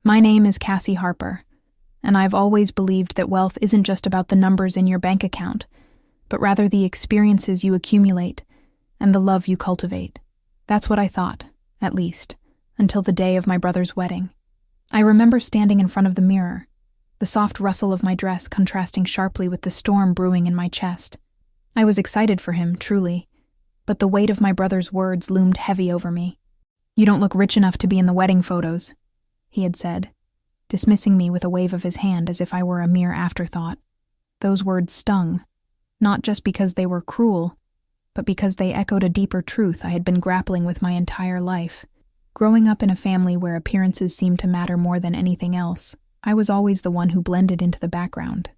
My name is Cassie Harper, and I've always believed that wealth isn't just about the numbers in your bank account, but rather the experiences you accumulate and the love you cultivate. That's what I thought, at least, until the day of my brother's wedding. I remember standing in front of the mirror, the soft rustle of my dress contrasting sharply with the storm brewing in my chest. I was excited for him, truly, but the weight of my brother's words loomed heavy over me. "You don't look rich enough to be in the wedding photos," he had said, dismissing me with a wave of his hand as if I were a mere afterthought. Those words stung, not just because they were cruel, but because they echoed a deeper truth I had been grappling with my entire life. Growing up in a family where appearances seemed to matter more than anything else, I was always the one who blended into the background.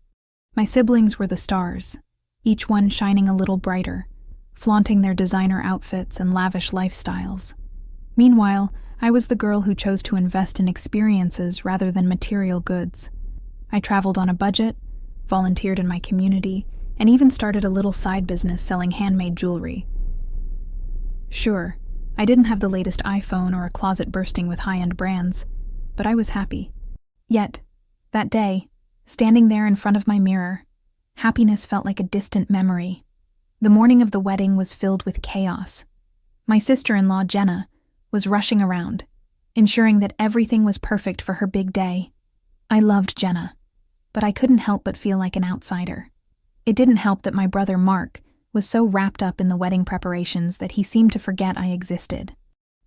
My siblings were the stars, each one shining a little brighter, flaunting their designer outfits and lavish lifestyles. Meanwhile, I was the girl who chose to invest in experiences rather than material goods. I traveled on a budget, volunteered in my community, and even started a little side business selling handmade jewelry. Sure, I didn't have the latest iPhone or a closet bursting with high-end brands, but I was happy. Yet, that day, standing there in front of my mirror, happiness felt like a distant memory. The morning of the wedding was filled with chaos. My sister-in-law, Jenna, was rushing around, ensuring that everything was perfect for her big day. I loved Jenna, but I couldn't help but feel like an outsider. It didn't help that my brother Mark was so wrapped up in the wedding preparations that he seemed to forget I existed.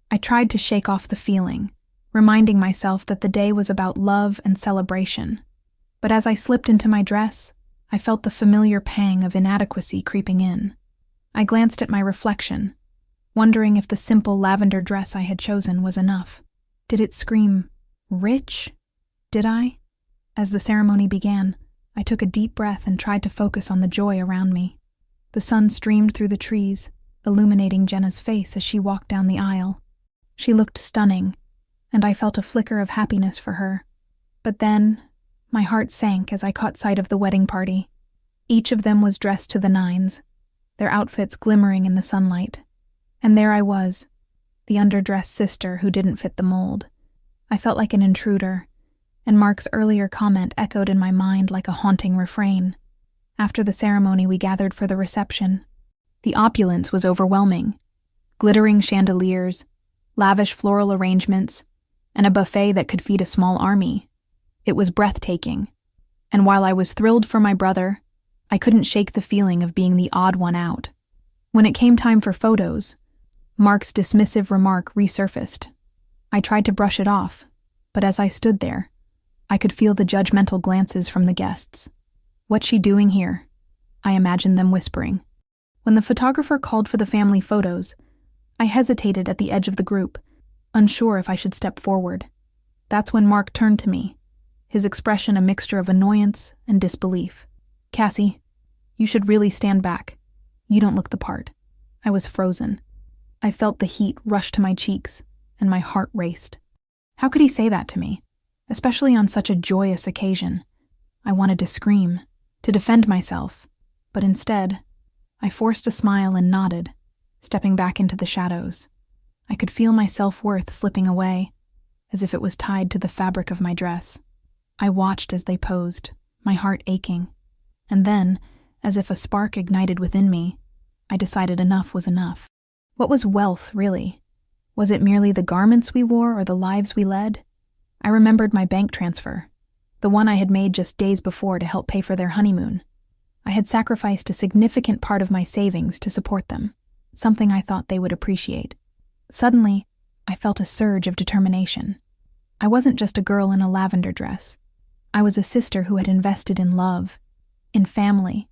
I tried to shake off the feeling, reminding myself that the day was about love and celebration. But as I slipped into my dress, I felt the familiar pang of inadequacy creeping in. I glanced at my reflection, wondering if the simple lavender dress I had chosen was enough. Did it scream, rich? Did I? As the ceremony began, I took a deep breath and tried to focus on the joy around me. The sun streamed through the trees, illuminating Jenna's face as she walked down the aisle. She looked stunning, and I felt a flicker of happiness for her. But then, my heart sank as I caught sight of the wedding party. Each of them was dressed to the nines, their outfits glimmering in the sunlight. And there I was, the underdressed sister who didn't fit the mold. I felt like an intruder, and Mark's earlier comment echoed in my mind like a haunting refrain. After the ceremony, we gathered for the reception. The opulence was overwhelming. Glittering chandeliers, lavish floral arrangements, and a buffet that could feed a small army. It was breathtaking, and while I was thrilled for my brother, I couldn't shake the feeling of being the odd one out. When it came time for photos, Mark's dismissive remark resurfaced. I tried to brush it off, but as I stood there, I could feel the judgmental glances from the guests. "What's she doing here?" I imagined them whispering. When the photographer called for the family photos, I hesitated at the edge of the group, unsure if I should step forward. That's when Mark turned to me, his expression a mixture of annoyance and disbelief. "Cassie, you should really stand back. You don't look the part." I was frozen. I felt the heat rush to my cheeks, and my heart raced. How could he say that to me, especially on such a joyous occasion? I wanted to scream, to defend myself, but instead, I forced a smile and nodded, stepping back into the shadows. I could feel my self-worth slipping away, as if it was tied to the fabric of my dress. I watched as they posed, my heart aching, and then, as if a spark ignited within me, I decided enough was enough. What was wealth, really? Was it merely the garments we wore or the lives we led? I remembered my bank transfer, the one I had made just days before to help pay for their honeymoon. I had sacrificed a significant part of my savings to support them, something I thought they would appreciate. Suddenly, I felt a surge of determination. I wasn't just a girl in a lavender dress. I was a sister who had invested in love, in family,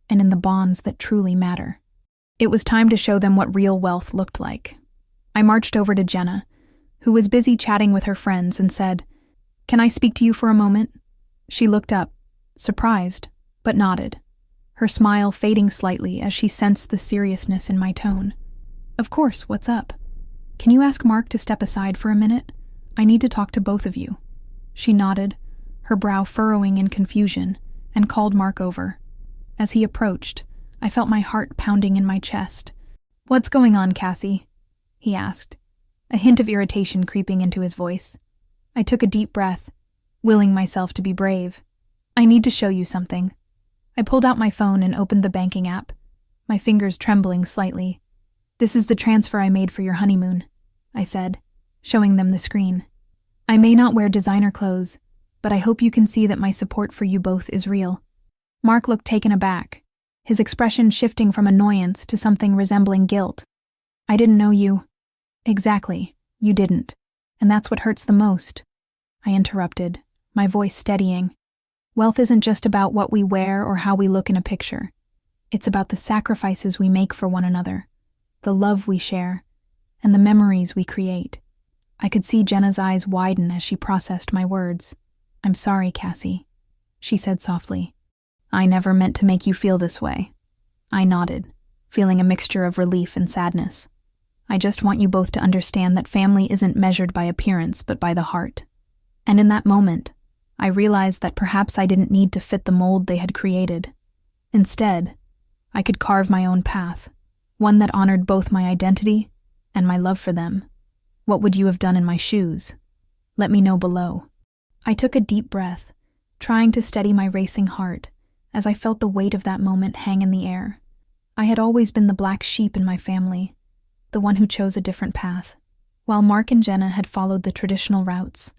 and in the bonds that truly matter. It was time to show them what real wealth looked like. I marched over to Jenna, who was busy chatting with her friends, and said, "Can I speak to you for a moment?" She looked up, surprised, but nodded, her smile fading slightly as she sensed the seriousness in my tone. "Of course, what's up? Can you ask Mark to step aside for a minute? I need to talk to both of you." She nodded, her brow furrowing in confusion, and called Mark over. As he approached, I felt my heart pounding in my chest. "What's going on, Cassie?" he asked, a hint of irritation creeping into his voice. I took a deep breath, willing myself to be brave. I need to show you something. I pulled out my phone and opened the banking app, my fingers trembling slightly. This is the transfer I made for your honeymoon, I said, showing them the screen. I may not wear designer clothes, but I hope you can see that my support for you both is real. Mark looked taken aback, his expression shifting from annoyance to something resembling guilt. I didn't know you. Exactly, you didn't. And that's what hurts the most. I interrupted, my voice steadying. Wealth isn't just about what we wear or how we look in a picture. It's about the sacrifices we make for one another, the love we share, and the memories we create. I could see Jenna's eyes widen as she processed my words. I'm sorry, Cassie, she said softly. I never meant to make you feel this way. I nodded, feeling a mixture of relief and sadness. I just want you both to understand that family isn't measured by appearance but by the heart. And in that moment, I realized that perhaps I didn't need to fit the mold they had created. Instead, I could carve my own path, one that honored both my identity and my love for them. What would you have done in my shoes? Let me know below. I took a deep breath, trying to steady my racing heart as I felt the weight of that moment hang in the air. I had always been the black sheep in my family, the one who chose a different path, while Mark and Jenna had followed the traditional routes,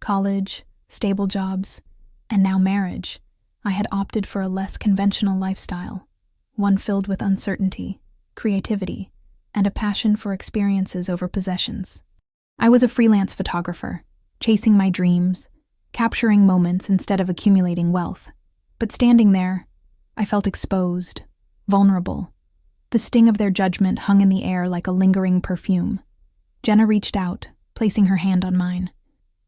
college, stable jobs, and now marriage. I had opted for a less conventional lifestyle, one filled with uncertainty, creativity, and a passion for experiences over possessions. I was a freelance photographer, chasing my dreams, capturing moments instead of accumulating wealth. But standing there, I felt exposed, vulnerable. The sting of their judgment hung in the air like a lingering perfume. Jenna reached out, placing her hand on mine.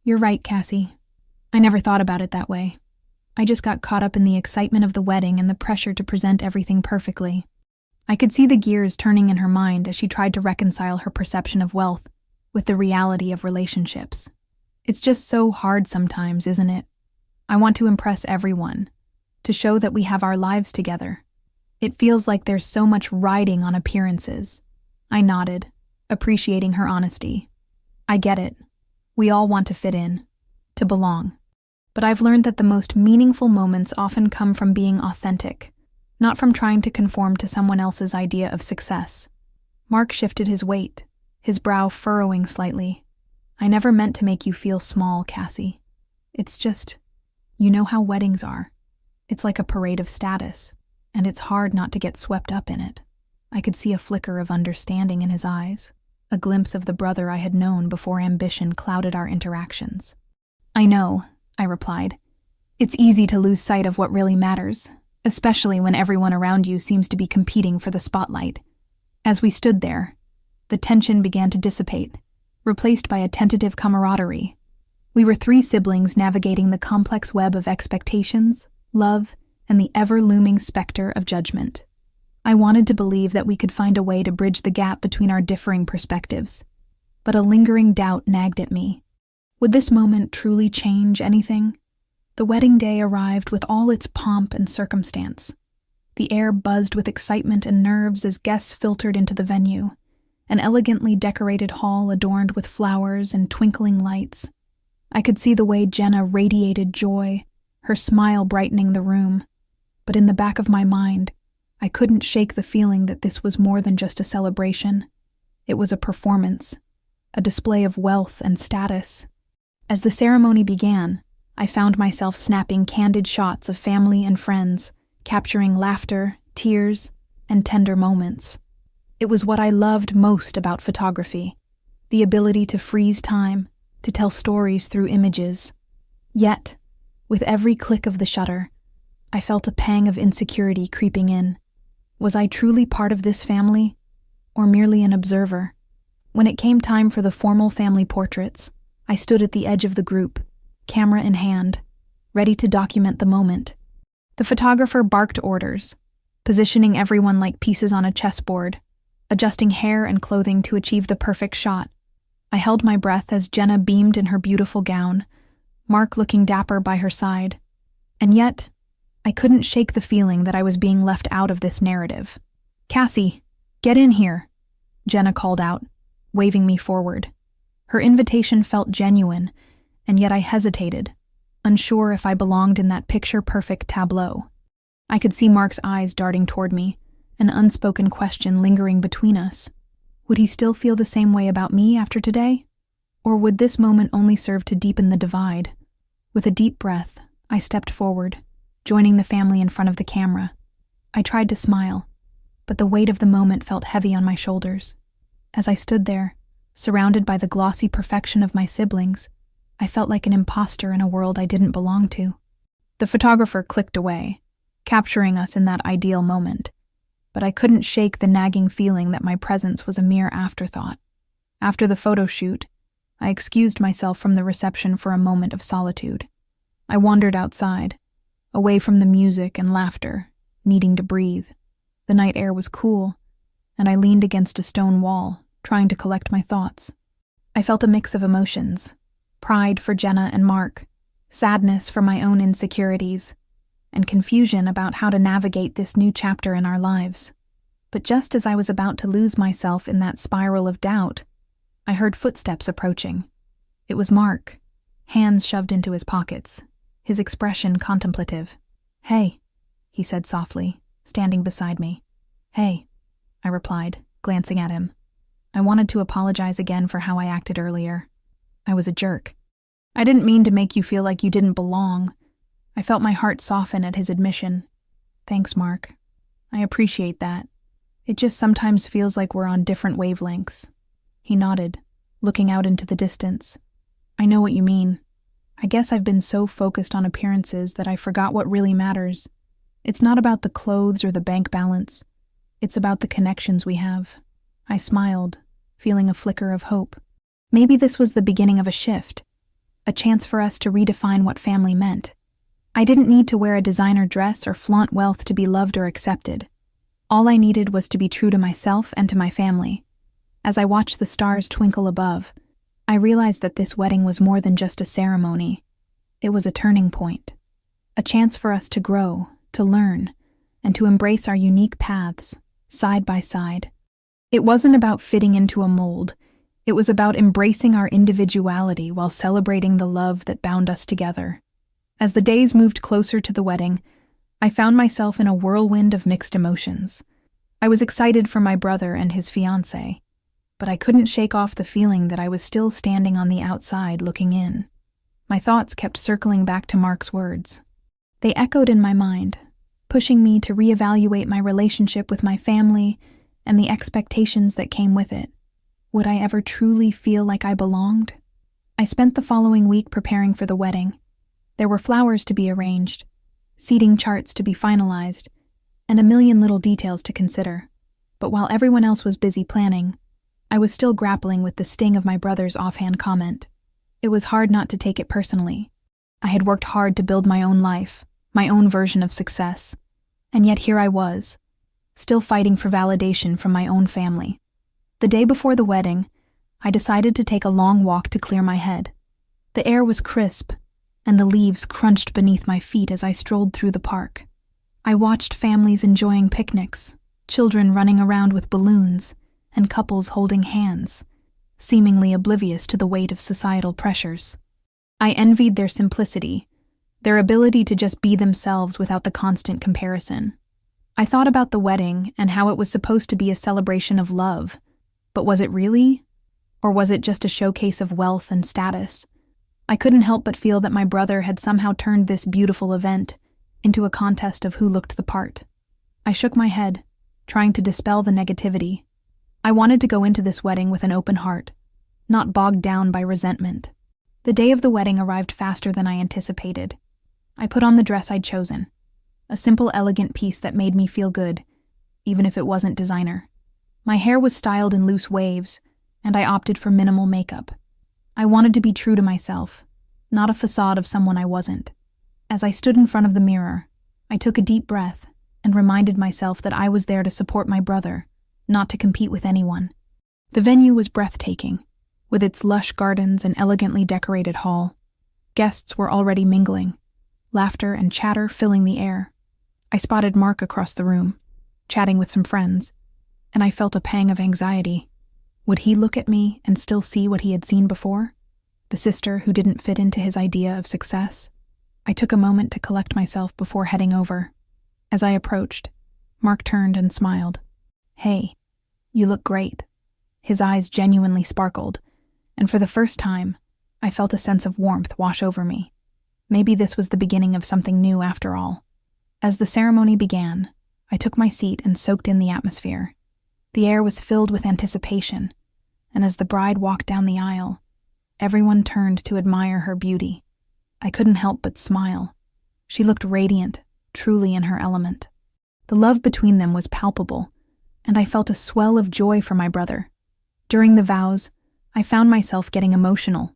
You're right, Cassie. I never thought about it that way. I just got caught up in the excitement of the wedding and the pressure to present everything perfectly. I could see the gears turning in her mind as she tried to reconcile her perception of wealth with the reality of relationships. It's just so hard sometimes, isn't it? I want to impress everyone, to show that we have our lives together. It feels like there's so much riding on appearances. I nodded, appreciating her honesty. I get it. We all want to fit in, to belong. But I've learned that the most meaningful moments often come from being authentic, not from trying to conform to someone else's idea of success. Mark shifted his weight, his brow furrowing slightly. I never meant to make you feel small, Cassie. It's just, you know how weddings are. It's like a parade of status, and it's hard not to get swept up in it. I could see a flicker of understanding in his eyes, a glimpse of the brother I had known before ambition clouded our interactions. I know, I replied. It's easy to lose sight of what really matters, especially when everyone around you seems to be competing for the spotlight. As we stood there, the tension began to dissipate, replaced by a tentative camaraderie. We were three siblings navigating the complex web of expectations, love, and the ever-looming specter of judgment. I wanted to believe that we could find a way to bridge the gap between our differing perspectives, but a lingering doubt nagged at me. Would this moment truly change anything? The wedding day arrived with all its pomp and circumstance. The air buzzed with excitement and nerves as guests filtered into the venue, an elegantly decorated hall adorned with flowers and twinkling lights. I could see the way Jenna radiated joy, her smile brightening the room. But in the back of my mind, I couldn't shake the feeling that this was more than just a celebration. It was a performance, a display of wealth and status. As the ceremony began, I found myself snapping candid shots of family and friends, capturing laughter, tears, and tender moments. It was what I loved most about photography, the ability to freeze time, to tell stories through images. Yet, with every click of the shutter, I felt a pang of insecurity creeping in. Was I truly part of this family, or merely an observer? When it came time for the formal family portraits, I stood at the edge of the group, camera in hand, ready to document the moment. The photographer barked orders, positioning everyone like pieces on a chessboard, adjusting hair and clothing to achieve the perfect shot. I held my breath as Jenna beamed in her beautiful gown, Mark looking dapper by her side. And yet, I couldn't shake the feeling that I was being left out of this narrative. Cassie, get in here, Jenna called out, waving me forward. Her invitation felt genuine, and yet I hesitated, unsure if I belonged in that picture-perfect tableau. I could see Mark's eyes darting toward me, an unspoken question lingering between us. Would he still feel the same way about me after today? Or would this moment only serve to deepen the divide? With a deep breath, I stepped forward, joining the family in front of the camera. I tried to smile, but the weight of the moment felt heavy on my shoulders. As I stood there, surrounded by the glossy perfection of my siblings, I felt like an imposter in a world I didn't belong to. The photographer clicked away, capturing us in that ideal moment, but I couldn't shake the nagging feeling that my presence was a mere afterthought. After the photo shoot, I excused myself from the reception for a moment of solitude. I wandered outside, away from the music and laughter, needing to breathe. The night air was cool, and I leaned against a stone wall, trying to collect my thoughts. I felt a mix of emotions: pride for Jenna and Mark, sadness for my own insecurities, and confusion about how to navigate this new chapter in our lives. But just as I was about to lose myself in that spiral of doubt, I heard footsteps approaching. It was Mark, hands shoved into his pockets, his expression contemplative. "Hey," he said softly, standing beside me. "Hey," I replied, glancing at him. I wanted to apologize again for how I acted earlier. I was a jerk. I didn't mean to make you feel like you didn't belong. I felt my heart soften at his admission. "Thanks, Mark. I appreciate that. It just sometimes feels like we're on different wavelengths." He nodded, looking out into the distance. "I know what you mean. I guess I've been so focused on appearances that I forgot what really matters. It's not about the clothes or the bank balance. It's about the connections we have." I smiled, feeling a flicker of hope. Maybe this was the beginning of a shift, a chance for us to redefine what family meant. I didn't need to wear a designer dress or flaunt wealth to be loved or accepted. All I needed was to be true to myself and to my family. As I watched the stars twinkle above, I realized that this wedding was more than just a ceremony. It was a turning point, a chance for us to grow, to learn, and to embrace our unique paths, side by side. It wasn't about fitting into a mold. It was about embracing our individuality while celebrating the love that bound us together. As the days moved closer to the wedding, I found myself in a whirlwind of mixed emotions. I was excited for my brother and his fiancée, but I couldn't shake off the feeling that I was still standing on the outside looking in. My thoughts kept circling back to Mark's words. They echoed in my mind, pushing me to reevaluate my relationship with my family and the expectations that came with it. Would I ever truly feel like I belonged? I spent the following week preparing for the wedding. There were flowers to be arranged, seating charts to be finalized, and a million little details to consider. But while everyone else was busy planning, I was still grappling with the sting of my brother's offhand comment. It was hard not to take it personally. I had worked hard to build my own life, my own version of success, and yet here I was, still fighting for validation from my own family. The day before the wedding, I decided to take a long walk to clear my head. The air was crisp, and the leaves crunched beneath my feet as I strolled through the park. I watched families enjoying picnics, children running around with balloons, and couples holding hands, seemingly oblivious to the weight of societal pressures. I envied their simplicity, their ability to just be themselves without the constant comparison. I thought about the wedding and how it was supposed to be a celebration of love, but was it really? Or was it just a showcase of wealth and status? I couldn't help but feel that my brother had somehow turned this beautiful event into a contest of who looked the part. I shook my head, trying to dispel the negativity. I wanted to go into this wedding with an open heart, not bogged down by resentment. The day of the wedding arrived faster than I anticipated. I put on the dress I'd chosen, a simple, elegant piece that made me feel good, even if it wasn't designer. My hair was styled in loose waves, and I opted for minimal makeup. I wanted to be true to myself, not a facade of someone I wasn't. As I stood in front of the mirror, I took a deep breath and reminded myself that I was there to support my brother, not to compete with anyone. The venue was breathtaking, with its lush gardens and elegantly decorated hall. Guests were already mingling, laughter and chatter filling the air. I spotted Mark across the room, chatting with some friends, and I felt a pang of anxiety. Would he look at me and still see what he had seen before? the sister who didn't fit into his idea of success. I took a moment to collect myself before heading over. As I approached, Mark turned and smiled. "Hey, you look great." His eyes genuinely sparkled, and for the first time, I felt a sense of warmth wash over me. Maybe this was the beginning of something new after all. As the ceremony began, I took my seat and soaked in the atmosphere. The air was filled with anticipation, and as the bride walked down the aisle, everyone turned to admire her beauty. I couldn't help but smile. She looked radiant, truly in her element. The love between them was palpable, and I felt a swell of joy for my brother. During the vows, I found myself getting emotional.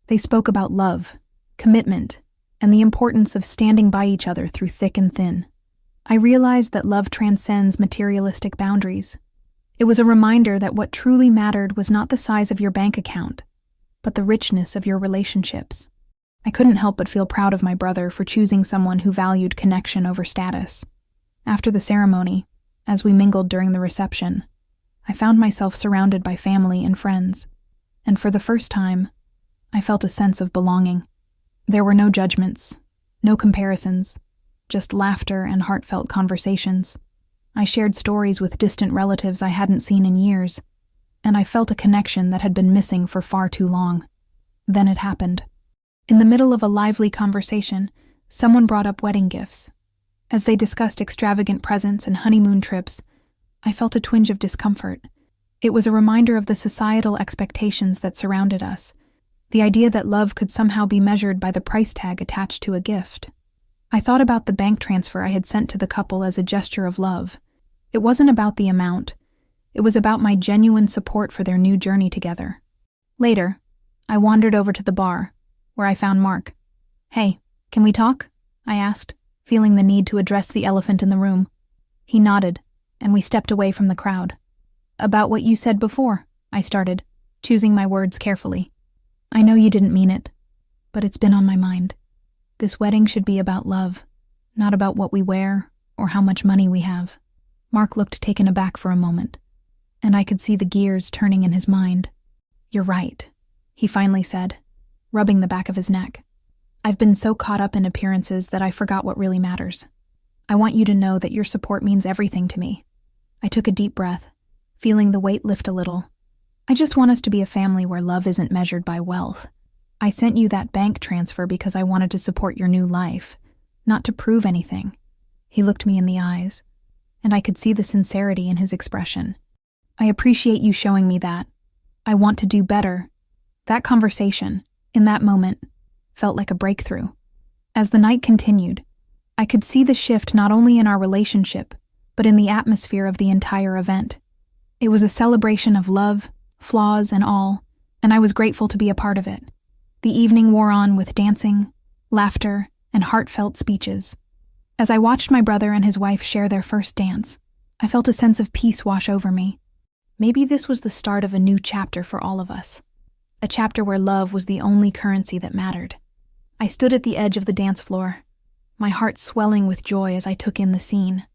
They spoke about love, commitment, and the importance of standing by each other through thick and thin. I realized that love transcends materialistic boundaries. It was a reminder that what truly mattered was not the size of your bank account, but the richness of your relationships. I couldn't help but feel proud of my brother for choosing someone who valued connection over status. After the ceremony, as we mingled during the reception, I found myself surrounded by family and friends, and for the first time, I felt a sense of belonging. There were no judgments, no comparisons, just laughter and heartfelt conversations. I shared stories with distant relatives I hadn't seen in years, and I felt a connection that had been missing for far too long. Then it happened. In the middle of a lively conversation, someone brought up wedding gifts. As they discussed extravagant presents and honeymoon trips, I felt a twinge of discomfort. It was a reminder of the societal expectations that surrounded us, the idea that love could somehow be measured by the price tag attached to a gift. I thought about the bank transfer I had sent to the couple as a gesture of love. It wasn't about the amount. It was about my genuine support for their new journey together. Later, I wandered over to the bar, where I found Mark. "Hey, can we talk?" I asked, feeling the need to address the elephant in the room. He nodded, and we stepped away from the crowd. "About what you said before," I started, choosing my words carefully. "I know you didn't mean it, but it's been on my mind. This wedding should be about love, not about what we wear or how much money we have." Mark looked taken aback for a moment, and I could see the gears turning in his mind. "You're right," he finally said, rubbing the back of his neck. "I've been so caught up in appearances that I forgot what really matters. I want you to know that your support means everything to me." I took a deep breath, feeling the weight lift a little. "I just want us to be a family where love isn't measured by wealth. I sent you that bank transfer because I wanted to support your new life, not to prove anything." He looked me in the eyes, and I could see the sincerity in his expression. "I appreciate you showing me that. I want to do better." That conversation, in that moment, felt like a breakthrough. As the night continued, I could see the shift not only in our relationship, but in the atmosphere of the entire event. It was a celebration of love, flaws and all, and I was grateful to be a part of it. The evening wore on with dancing, laughter, and heartfelt speeches. As I watched my brother and his wife share their first dance, I felt a sense of peace wash over me. Maybe this was the start of a new chapter for all of us. A chapter where love was the only currency that mattered. I stood at the edge of the dance floor, my heart swelling with joy as I took in the scene.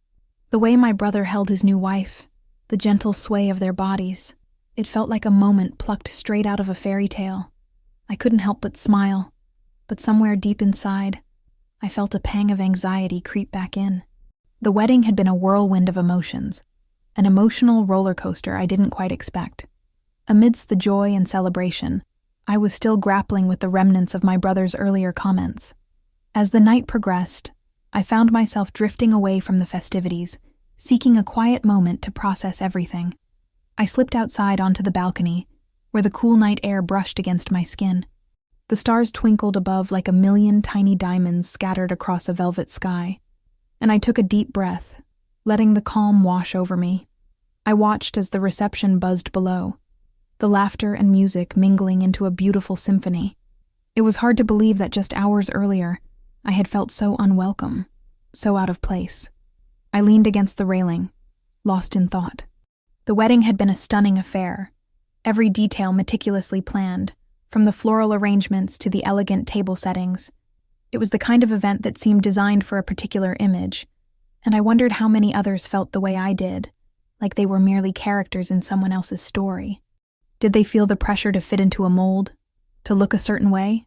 The way my brother held his new wife, the gentle sway of their bodies, it felt like a moment plucked straight out of a fairy tale. I couldn't help but smile, but somewhere deep inside, I felt a pang of anxiety creep back in. The wedding had been a whirlwind of emotions, an emotional roller coaster I didn't quite expect. Amidst the joy and celebration, I was still grappling with the remnants of my brother's earlier comments. As the night progressed, I found myself drifting away from the festivities, seeking a quiet moment to process everything. I slipped outside onto the balcony, where the cool night air brushed against my skin. The stars twinkled above like a million tiny diamonds scattered across a velvet sky, and I took a deep breath, letting the calm wash over me. I watched as the reception buzzed below, the laughter and music mingling into a beautiful symphony. It was hard to believe that just hours earlier, I had felt so unwelcome, so out of place. I leaned against the railing, lost in thought. The wedding had been a stunning affair, every detail meticulously planned, from the floral arrangements to the elegant table settings. It was the kind of event that seemed designed for a particular image, and I wondered how many others felt the way I did, like they were merely characters in someone else's story. Did they feel the pressure to fit into a mold, To look a certain way?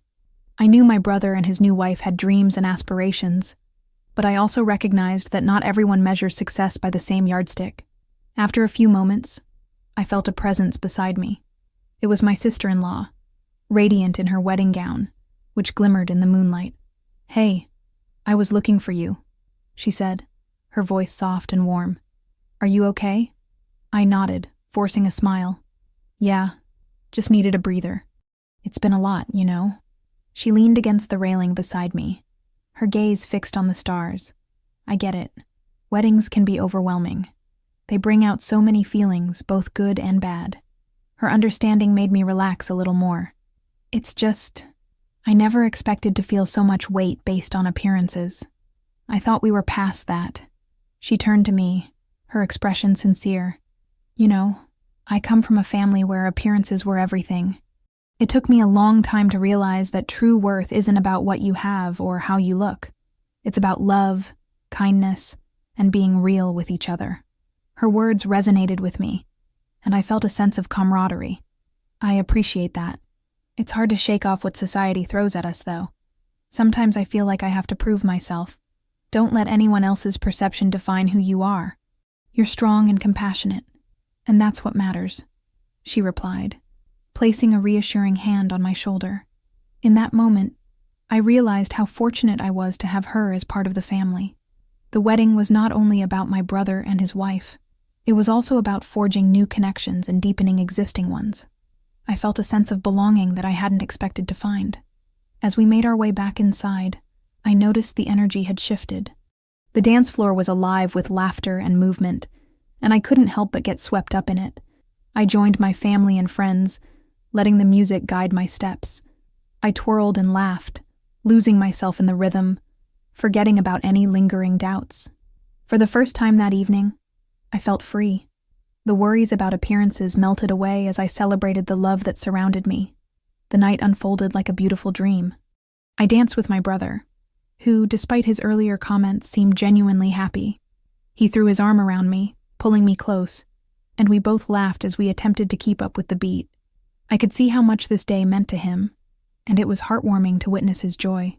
I knew my brother and his new wife had dreams and aspirations, but I also recognized that not everyone measures success by the same yardstick. After a few moments, I felt a presence beside me. It was my sister-in-law, radiant in her wedding gown, which glimmered in the moonlight. "Hey, I was looking for you," she said, her voice soft and warm. "Are you okay?" I nodded, forcing a smile. "Yeah, just needed a breather. It's been a lot, you know." She leaned against the railing beside me, her gaze fixed on the stars. "I get it. Weddings can be overwhelming. They bring out so many feelings, both good and bad." Her understanding made me relax a little more. "It's just, I never expected to feel so much weight based on appearances. I thought we were past that." She turned to me, her expression sincere. "You know, I come from a family where appearances were everything. It took me a long time to realize that true worth isn't about what you have or how you look. It's about love, kindness, and being real with each other." Her words resonated with me, and I felt a sense of camaraderie. I appreciate that. It's hard to shake off what society throws at us, though. Sometimes I feel like I have to prove myself. Don't let anyone else's perception define who you are. You're strong and compassionate, and that's what matters, she replied, placing a reassuring hand on my shoulder. In that moment, I realized how fortunate I was to have her as part of the family. The wedding was not only about my brother and his wife, it was also about forging new connections and deepening existing ones. I felt a sense of belonging that I hadn't expected to find. As we made our way back inside, I noticed the energy had shifted. The dance floor was alive with laughter and movement, and I couldn't help but get swept up in it. I joined my family and friends, letting the music guide my steps. I twirled and laughed, losing myself in the rhythm, forgetting about any lingering doubts. For the first time that evening, I felt free. The worries about appearances melted away as I celebrated the love that surrounded me. The night unfolded like a beautiful dream. I danced with my brother, who, despite his earlier comments, seemed genuinely happy. He threw his arm around me, pulling me close, and we both laughed as we attempted to keep up with the beat. I could see how much this day meant to him, and it was heartwarming to witness his joy.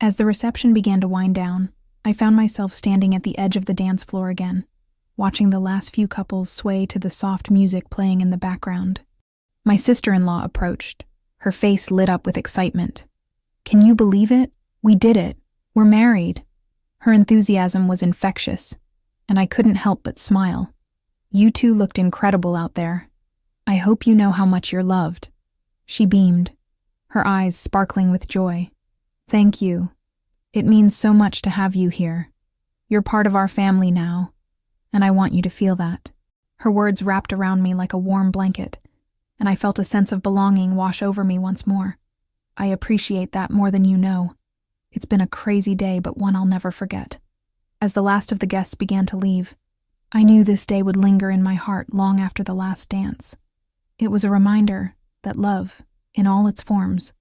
As the reception began to wind down, I found myself standing at the edge of the dance floor again, watching the last few couples sway to the soft music playing in the background. My sister-in-law approached, her face lit up with excitement. "Can you believe it? We did it. We're married." Her enthusiasm was infectious, and I couldn't help but smile. "You two looked incredible out there. I hope you know how much you're loved." She beamed, her eyes sparkling with joy. "Thank you. It means so much to have you here. You're part of our family now, and I want you to feel that." Her words wrapped around me like a warm blanket, and I felt a sense of belonging wash over me once more. I appreciate that more than you know. It's been a crazy day, but one I'll never forget. As the last of the guests began to leave, I knew this day would linger in my heart long after the last dance. It was a reminder that love, in all its forms,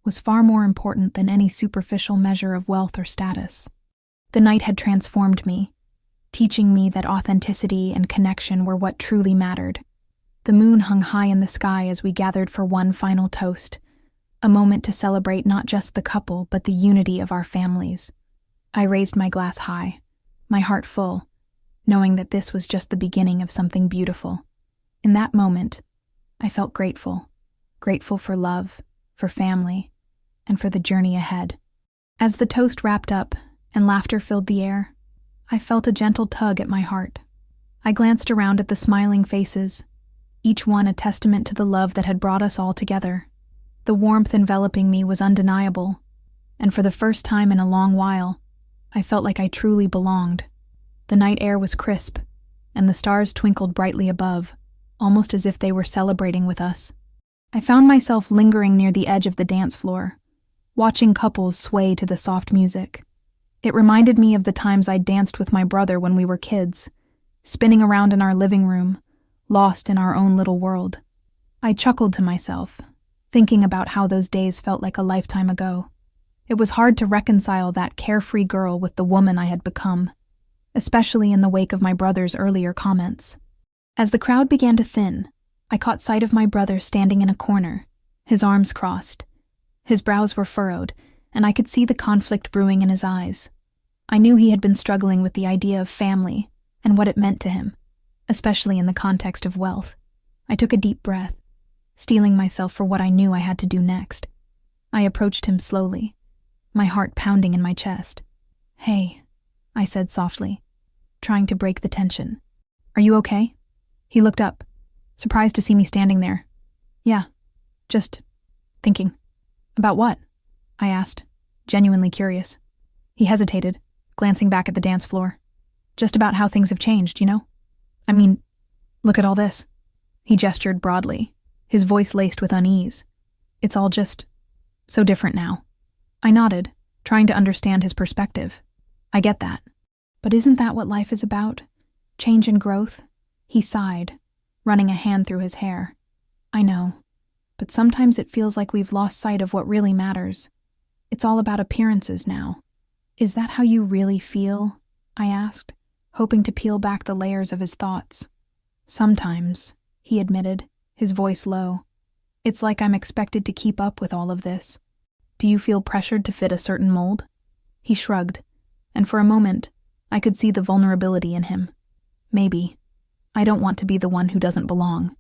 was far more important than any superficial measure of wealth or status. The night had transformed me, teaching me that authenticity and connection were what truly mattered. The moon hung high in the sky as we gathered for one final toast, a moment to celebrate not just the couple but the unity of our families. I raised my glass high, my heart full, knowing that this was just the beginning of something beautiful. In that moment, I felt grateful for love, for family, and for the journey ahead. As the toast wrapped up and laughter filled the air, I felt a gentle tug at my heart. I glanced around at the smiling faces, each one a testament to the love that had brought us all together. The warmth enveloping me was undeniable, and for the first time in a long while, I felt like I truly belonged. The night air was crisp, and the stars twinkled brightly above, almost as if they were celebrating with us. I found myself lingering near the edge of the dance floor, watching couples sway to the soft music. It reminded me of the times I'd danced with my brother when we were kids, spinning around in our living room, lost in our own little world. I chuckled to myself, thinking about how those days felt like a lifetime ago. It was hard to reconcile that carefree girl with the woman I had become, especially in the wake of my brother's earlier comments. As the crowd began to thin, I caught sight of my brother standing in a corner, His arms crossed. His brows were furrowed, and I could see the conflict brewing in his eyes. I knew he had been struggling with the idea of family and what it meant to him, especially in the context of wealth. I took a deep breath, steeling myself for what I knew I had to do next. I approached him slowly, my heart pounding in my chest. "Hey," I said softly, trying to break the tension. "Are you okay?" He looked up, surprised to see me standing there. "Yeah, just thinking." "About what?" I asked, genuinely curious. He hesitated, glancing back at the dance floor. "Just about how things have changed, you know? I mean, look at all this." He gestured broadly, his voice laced with unease. "It's all just so different now." I nodded, trying to understand his perspective. "I get that. But isn't that what life is about? Change and growth?" He sighed, running a hand through his hair. "I know, but sometimes it feels like we've lost sight of what really matters. It's all about appearances now." "Is that how you really feel?" I asked, hoping to peel back the layers of his thoughts. "Sometimes," he admitted, his voice low. "It's like I'm expected to keep up with all of this." "Do you feel pressured to fit a certain mold?" He shrugged, and for a moment, I could see the vulnerability in him. "Maybe. I don't want to be the one who doesn't belong."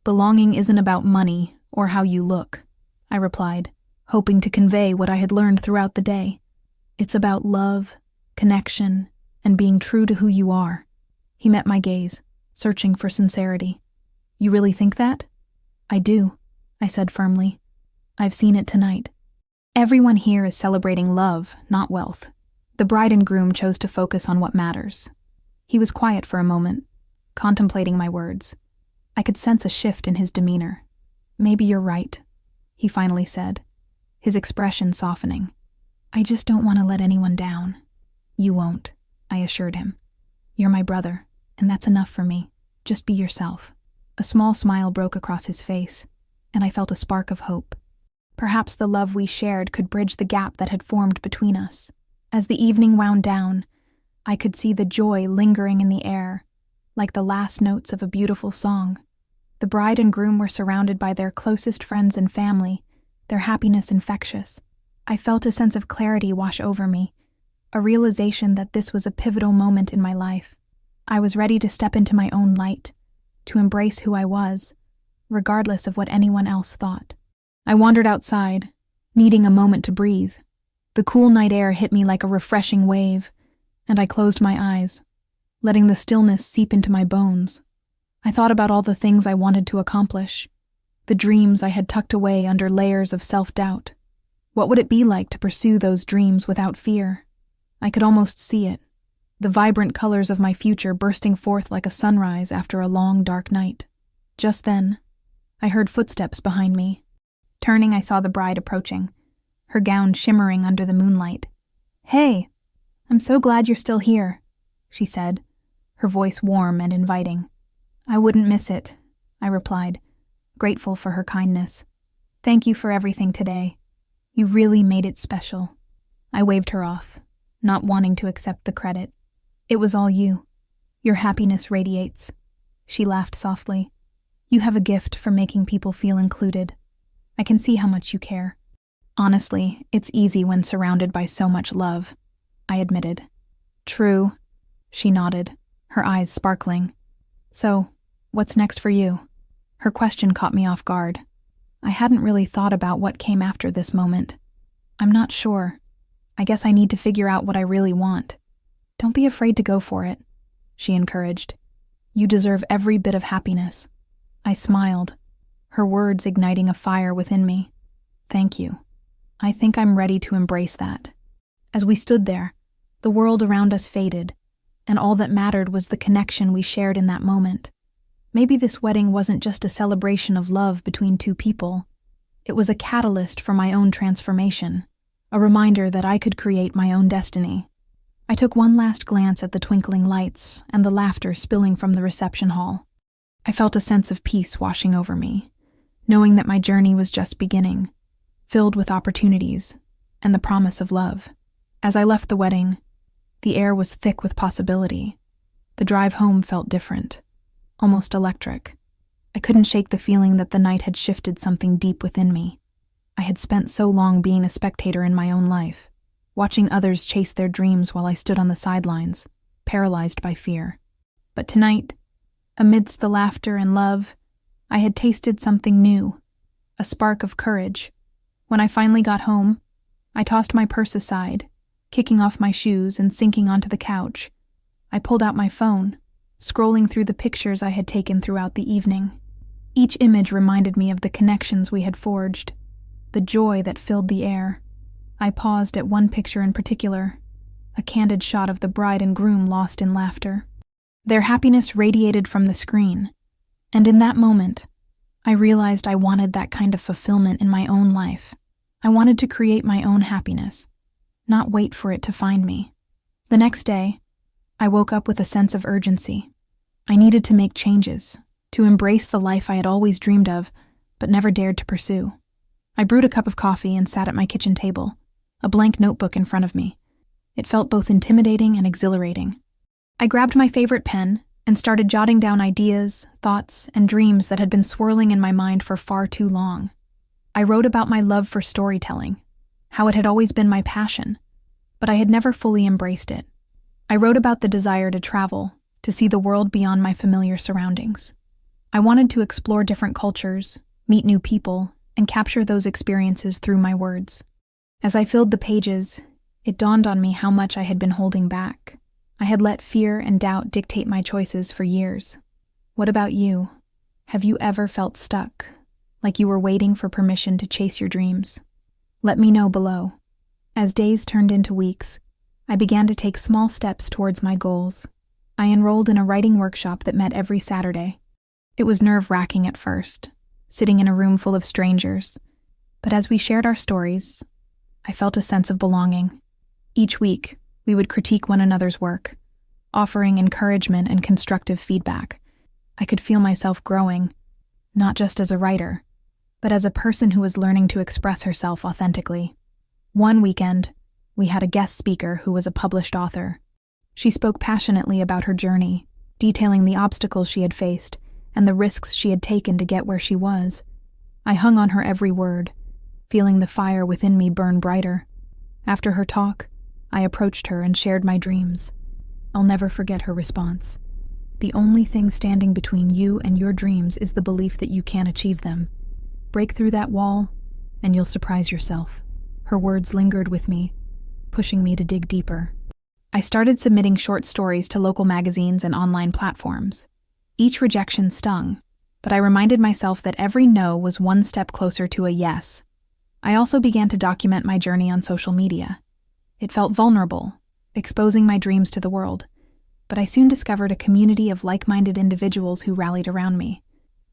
"Belonging isn't about money or how you look," I replied, hoping to convey what I had learned throughout the day. "It's about love, connection, and being true to who you are." He met my gaze, searching for sincerity. "You really think that?" "I do," I said firmly. "I've seen it tonight. Everyone here is celebrating love, not wealth. The bride and groom chose to focus on what matters." He was quiet for a moment, contemplating my words. I could sense a shift in his demeanor. "Maybe you're right," he finally said, his expression softening. "I just don't want to let anyone down." "You won't," I assured him. "You're my brother, and that's enough for me. Just be yourself." A small smile broke across his face, and I felt a spark of hope. Perhaps the love we shared could bridge the gap that had formed between us. As the evening wound down, I could see the joy lingering in the air, like the last notes of a beautiful song. The bride and groom were surrounded by their closest friends and family, their happiness infectious. I felt a sense of clarity wash over me, a realization that this was a pivotal moment in my life. I was ready to step into my own light, to embrace who I was, regardless of what anyone else thought. I wandered outside, needing a moment to breathe. The cool night air hit me like a refreshing wave, and I closed my eyes, letting the stillness seep into my bones. I thought about all the things I wanted to accomplish, the dreams I had tucked away under layers of self-doubt. What would it be like to pursue those dreams without fear? I could almost see it, the vibrant colors of my future bursting forth like a sunrise after a long, dark night. Just then, I heard footsteps behind me. Turning, I saw the bride approaching, her gown shimmering under the moonlight. "Hey, I'm so glad you're still here," she said, her voice warm and inviting. "I wouldn't miss it," I replied, grateful for her kindness. "Thank you for everything today. You really made it special." I waved her off, not wanting to accept the credit. "It was all you. Your happiness radiates." She laughed softly. "You have a gift for making people feel included. I can see how much you care." "Honestly, it's easy when surrounded by so much love," I admitted. "True," she nodded, her eyes sparkling. "So, what's next for you?" Her question caught me off guard. I hadn't really thought about what came after this moment. "I'm not sure. I guess I need to figure out what I really want." "Don't be afraid to go for it," she encouraged. "You deserve every bit of happiness." I smiled, her words igniting a fire within me. "Thank you. I think I'm ready to embrace that." As we stood there, the world around us faded, and all that mattered was the connection we shared in that moment. Maybe this wedding wasn't just a celebration of love between two people. It was a catalyst for my own transformation, a reminder that I could create my own destiny. I took one last glance at the twinkling lights and the laughter spilling from the reception hall. I felt a sense of peace washing over me, knowing that my journey was just beginning, filled with opportunities and the promise of love. As I left the wedding, the air was thick with possibility. The drive home felt different, almost electric. I couldn't shake the feeling that the night had shifted something deep within me. I had spent so long being a spectator in my own life, watching others chase their dreams while I stood on the sidelines, paralyzed by fear. But tonight, amidst the laughter and love, I had tasted something new, a spark of courage. When I finally got home, I tossed my purse aside, kicking off my shoes and sinking onto the couch. I pulled out my phone, scrolling through the pictures I had taken throughout the evening. Each image reminded me of the connections we had forged, the joy that filled the air. I paused at one picture in particular, a candid shot of the bride and groom lost in laughter. Their happiness radiated from the screen, and in that moment, I realized I wanted that kind of fulfillment in my own life. I wanted to create my own happiness, not wait for it to find me. The next day, I woke up with a sense of urgency. I needed to make changes, to embrace the life I had always dreamed of, but never dared to pursue. I brewed a cup of coffee and sat at my kitchen table, a blank notebook in front of me. It felt both intimidating and exhilarating. I grabbed my favorite pen and started jotting down ideas, thoughts, and dreams that had been swirling in my mind for far too long. I wrote about my love for storytelling, how it had always been my passion, but I had never fully embraced it. I wrote about the desire to travel, to see the world beyond my familiar surroundings. I wanted to explore different cultures, meet new people, and capture those experiences through my words. As I filled the pages, it dawned on me how much I had been holding back. I had let fear and doubt dictate my choices for years. What about you? Have you ever felt stuck, like you were waiting for permission to chase your dreams? Let me know below. As days turned into weeks, I began to take small steps towards my goals. I enrolled in a writing workshop that met every Saturday. It was nerve-wracking at first, sitting in a room full of strangers, but as we shared our stories, I felt a sense of belonging. Each week, we would critique one another's work, offering encouragement and constructive feedback. I could feel myself growing, not just as a writer, but as a person who was learning to express herself authentically. One weekend, we had a guest speaker who was a published author. She spoke passionately about her journey, detailing the obstacles she had faced and the risks she had taken to get where she was. I hung on her every word, feeling the fire within me burn brighter. After her talk, I approached her and shared my dreams. I'll never forget her response. The only thing standing between you and your dreams is the belief that you can achieve them. Break through that wall, and you'll surprise yourself. Her words lingered with me, pushing me to dig deeper. I started submitting short stories to local magazines and online platforms. Each rejection stung, but I reminded myself that every no was one step closer to a yes. I also began to document my journey on social media. It felt vulnerable, exposing my dreams to the world, but I soon discovered a community of like-minded individuals who rallied around me.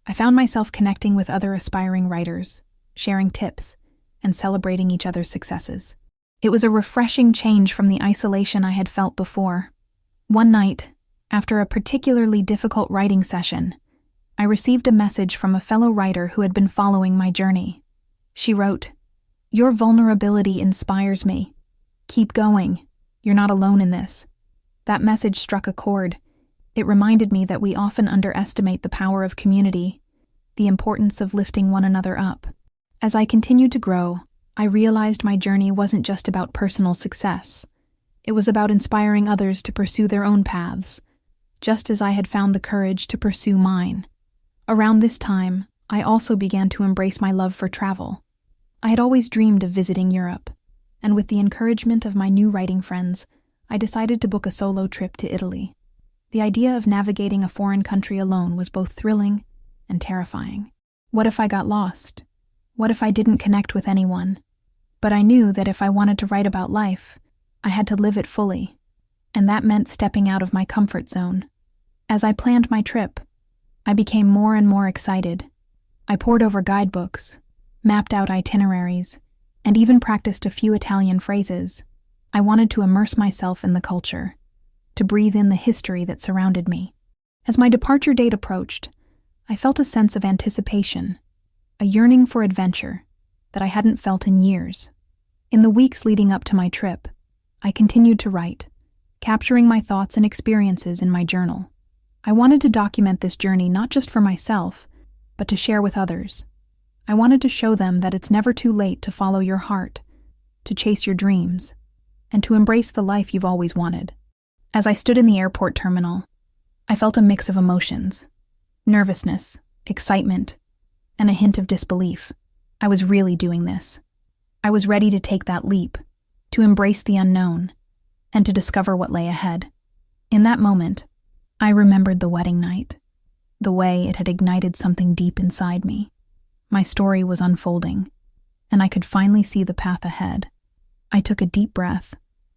I found myself connecting with other aspiring writers, sharing tips, and celebrating each other's successes. It was a refreshing change from the isolation I had felt before. One night, after a particularly difficult writing session, I received a message from a fellow writer who had been following my journey. She wrote, "Your vulnerability inspires me. Keep going. You're not alone in this." That message struck a chord. It reminded me that we often underestimate the power of community, the importance of lifting one another up. As I continued to grow, I realized my journey wasn't just about personal success. It was about inspiring others to pursue their own paths, just as I had found the courage to pursue mine. Around this time, I also began to embrace my love for travel. I had always dreamed of visiting Europe, and with the encouragement of my new writing friends, I decided to book a solo trip to Italy. The idea of navigating a foreign country alone was both thrilling and terrifying. What if I got lost? What if I didn't connect with anyone? But I knew that if I wanted to write about life, I had to live it fully, and that meant stepping out of my comfort zone. As I planned my trip, I became more and more excited. I pored over guidebooks, mapped out itineraries, and even practiced a few Italian phrases. I wanted to immerse myself in the culture, to breathe in the history that surrounded me. As my departure date approached, I felt a sense of anticipation, a yearning for adventure that I hadn't felt in years. In the weeks leading up to my trip, I continued to write, capturing my thoughts and experiences in my journal. I wanted to document this journey not just for myself, but to share with others. I wanted to show them that it's never too late to follow your heart, to chase your dreams, and to embrace the life you've always wanted. As I stood in the airport terminal, I felt a mix of emotions: nervousness, excitement, and a hint of disbelief. I was really doing this. I was ready to take that leap, to embrace the unknown, and to discover what lay ahead. In that moment, I remembered the wedding night, the way it had ignited something deep inside me. My story was unfolding, and I could finally see the path ahead. I took a deep breath,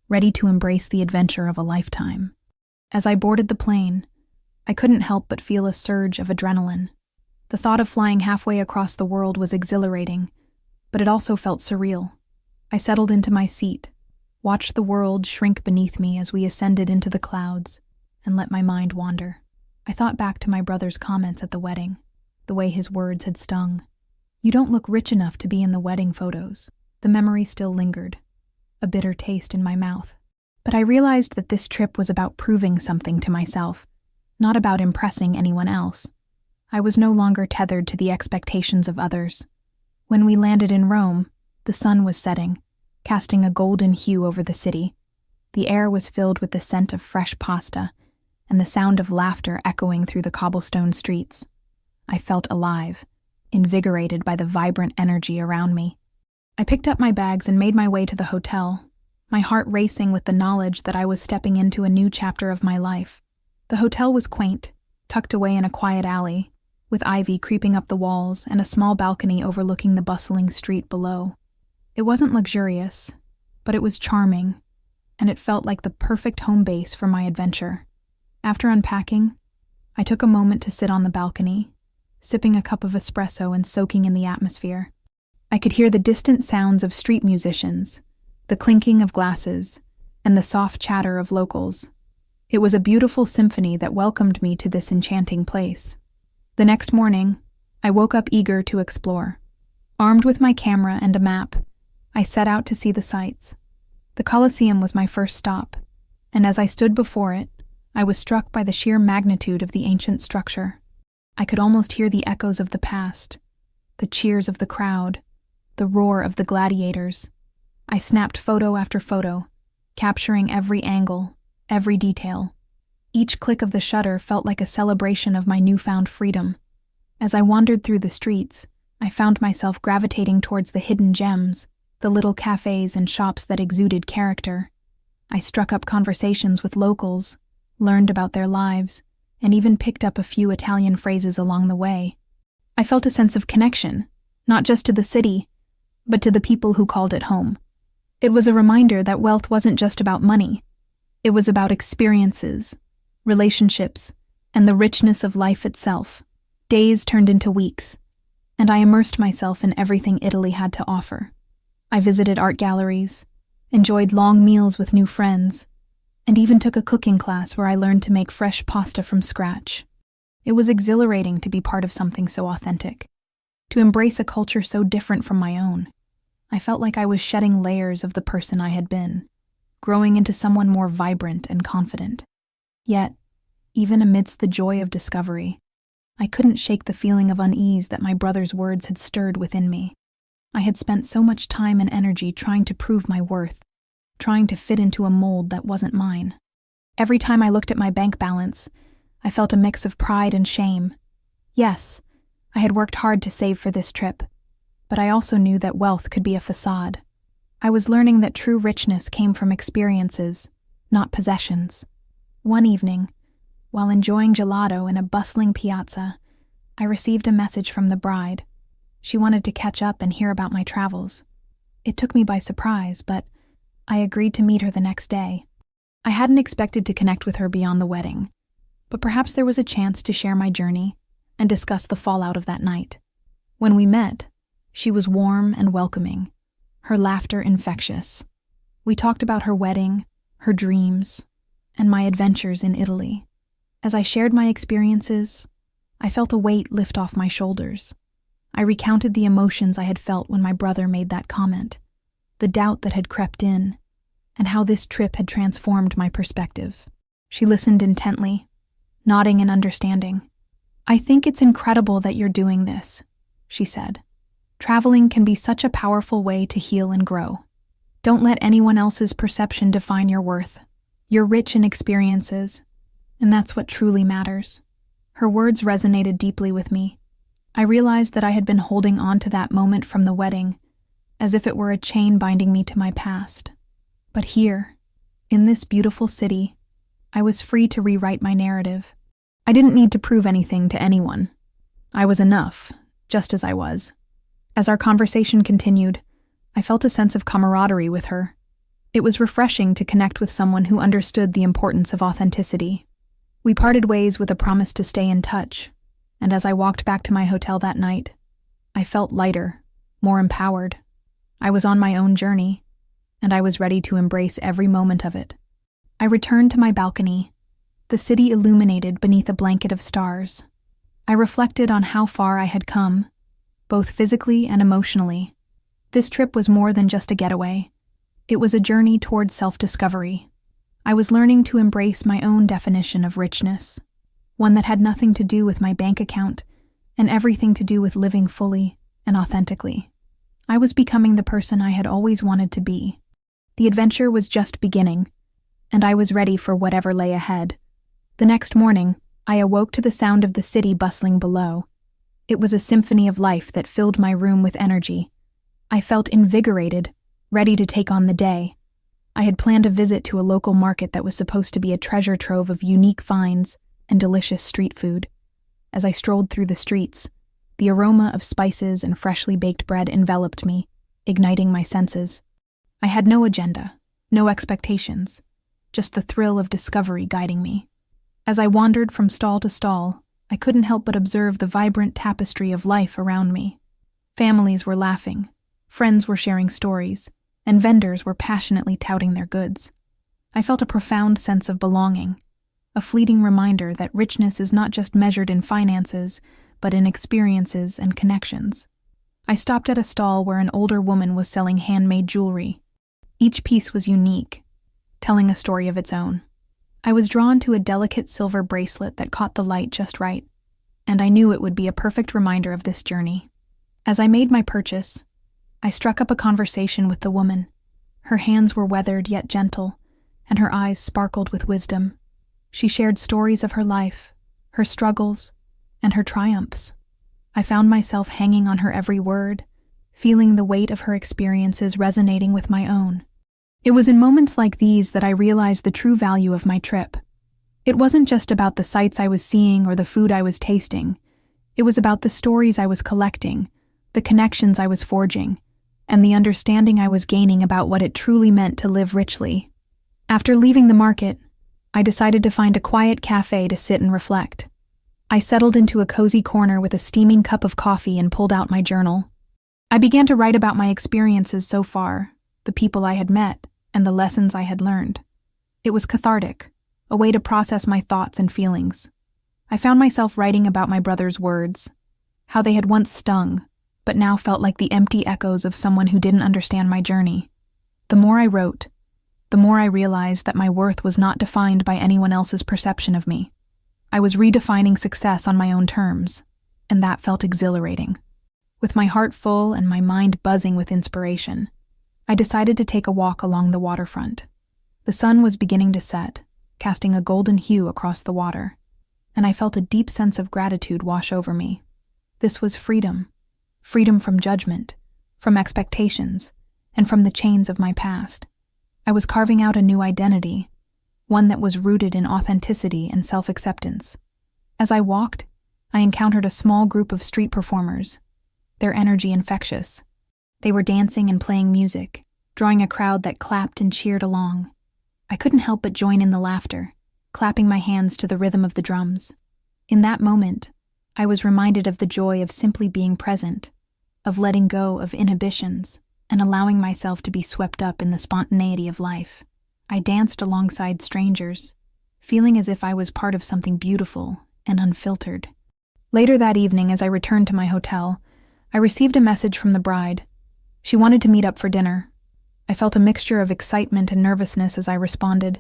ready to embrace the adventure of a lifetime. As I boarded the plane, I couldn't help but feel a surge of adrenaline. The thought of flying halfway across the world was exhilarating, but it also felt surreal. I settled into my seat, watched the world shrink beneath me as we ascended into the clouds, and let my mind wander. I thought back to my brother's comments at the wedding, the way his words had stung. "You don't look rich enough to be in the wedding photos." The memory still lingered, a bitter taste in my mouth. But I realized that this trip was about proving something to myself, not about impressing anyone else. I was no longer tethered to the expectations of others. When we landed in Rome, the sun was setting, casting a golden hue over the city. The air was filled with the scent of fresh pasta and the sound of laughter echoing through the cobblestone streets. I felt alive, invigorated by the vibrant energy around me. I picked up my bags and made my way to the hotel, my heart racing with the knowledge that I was stepping into a new chapter of my life. The hotel was quaint, tucked away in a quiet alley, with ivy creeping up the walls and a small balcony overlooking the bustling street below. It wasn't luxurious, but it was charming, and it felt like the perfect home base for my adventure. After unpacking, I took a moment to sit on the balcony, sipping a cup of espresso and soaking in the atmosphere. I could hear the distant sounds of street musicians, the clinking of glasses, and the soft chatter of locals. It was a beautiful symphony that welcomed me to this enchanting place. The next morning, I woke up eager to explore. Armed with my camera and a map, I set out to see the sights. The Colosseum was my first stop, and as I stood before it, I was struck by the sheer magnitude of the ancient structure. I could almost hear the echoes of the past, the cheers of the crowd, the roar of the gladiators. I snapped photo after photo, capturing every angle, every detail. Each click of the shutter felt like a celebration of my newfound freedom. As I wandered through the streets, I found myself gravitating towards the hidden gems, the little cafes and shops that exuded character. I struck up conversations with locals, learned about their lives, and even picked up a few Italian phrases along the way. I felt a sense of connection, not just to the city, but to the people who called it home. It was a reminder that wealth wasn't just about money. It was about experiences, relationships, and the richness of life itself. Days turned into weeks, and I immersed myself in everything Italy had to offer. I visited art galleries, enjoyed long meals with new friends, and even took a cooking class where I learned to make fresh pasta from scratch. It was exhilarating to be part of something so authentic, to embrace a culture so different from my own. I felt like I was shedding layers of the person I had been, growing into someone more vibrant and confident. Yet, even amidst the joy of discovery, I couldn't shake the feeling of unease that my brother's words had stirred within me. I had spent so much time and energy trying to prove my worth, trying to fit into a mold that wasn't mine. Every time I looked at my bank balance, I felt a mix of pride and shame. Yes, I had worked hard to save for this trip, but I also knew that wealth could be a facade. I was learning that true richness came from experiences, not possessions. One evening, while enjoying gelato in a bustling piazza, I received a message from the bride. She wanted to catch up and hear about my travels. It took me by surprise, but I agreed to meet her the next day. I hadn't expected to connect with her beyond the wedding, but perhaps there was a chance to share my journey and discuss the fallout of that night. When we met, she was warm and welcoming, her laughter infectious. We talked about her wedding, her dreams, and my adventures in Italy. As I shared my experiences, I felt a weight lift off my shoulders. I recounted the emotions I had felt when my brother made that comment, the doubt that had crept in, and how this trip had transformed my perspective. She listened intently, nodding in understanding. "I think it's incredible that you're doing this," she said. "Traveling can be such a powerful way to heal and grow. Don't let anyone else's perception define your worth. You're rich in experiences, and that's what truly matters." Her words resonated deeply with me. I realized that I had been holding on to that moment from the wedding, as if it were a chain binding me to my past. But here, in this beautiful city, I was free to rewrite my narrative. I didn't need to prove anything to anyone. I was enough, just as I was. As our conversation continued, I felt a sense of camaraderie with her. It was refreshing to connect with someone who understood the importance of authenticity. We parted ways with a promise to stay in touch, and as I walked back to my hotel that night, I felt lighter, more empowered. I was on my own journey, and I was ready to embrace every moment of it. I returned to my balcony, the city illuminated beneath a blanket of stars. I reflected on how far I had come, both physically and emotionally. This trip was more than just a getaway. It was a journey toward self-discovery. I was learning to embrace my own definition of richness, one that had nothing to do with my bank account and everything to do with living fully and authentically. I was becoming the person I had always wanted to be. The adventure was just beginning, and I was ready for whatever lay ahead. The next morning, I awoke to the sound of the city bustling below. It was a symphony of life that filled my room with energy. I felt invigorated, ready to take on the day. I had planned a visit to a local market that was supposed to be a treasure trove of unique finds and delicious street food. As I strolled through the streets, the aroma of spices and freshly baked bread enveloped me, igniting my senses. I had no agenda, no expectations, just the thrill of discovery guiding me. As I wandered from stall to stall, I couldn't help but observe the vibrant tapestry of life around me. Families were laughing, friends were sharing stories, and vendors were passionately touting their goods. I felt a profound sense of belonging, a fleeting reminder that richness is not just measured in finances, but in experiences and connections. I stopped at a stall where an older woman was selling handmade jewelry. Each piece was unique, telling a story of its own. I was drawn to a delicate silver bracelet that caught the light just right, and I knew it would be a perfect reminder of this journey. As I made my purchase, I struck up a conversation with the woman. Her hands were weathered yet gentle, and her eyes sparkled with wisdom. She shared stories of her life, her struggles, and her triumphs. I found myself hanging on her every word, feeling the weight of her experiences resonating with my own. It was in moments like these that I realized the true value of my trip. It wasn't just about the sights I was seeing or the food I was tasting. It was about the stories I was collecting, the connections I was forging, and the understanding I was gaining about what it truly meant to live richly. After leaving the market, I decided to find a quiet cafe to sit and reflect. I settled into a cozy corner with a steaming cup of coffee and pulled out my journal. I began to write about my experiences so far, the people I had met, and the lessons I had learned. It was cathartic, a way to process my thoughts and feelings. I found myself writing about my brother's words, how they had once stung, but now felt like the empty echoes of someone who didn't understand my journey. The more I wrote, the more I realized that my worth was not defined by anyone else's perception of me. I was redefining success on my own terms, and that felt exhilarating. With my heart full and my mind buzzing with inspiration, I decided to take a walk along the waterfront. The sun was beginning to set, casting a golden hue across the water, and I felt a deep sense of gratitude wash over me. This was freedom. Freedom from judgment, from expectations, and from the chains of my past. I was carving out a new identity, one that was rooted in authenticity and self-acceptance. As I walked, I encountered a small group of street performers, their energy infectious. They were dancing and playing music, drawing a crowd that clapped and cheered along. I couldn't help but join in the laughter, clapping my hands to the rhythm of the drums. In that moment, I was reminded of the joy of simply being present, of letting go of inhibitions, and allowing myself to be swept up in the spontaneity of life. I danced alongside strangers, feeling as if I was part of something beautiful and unfiltered. Later that evening, as I returned to my hotel, I received a message from the bride. She wanted to meet up for dinner. I felt a mixture of excitement and nervousness as I responded,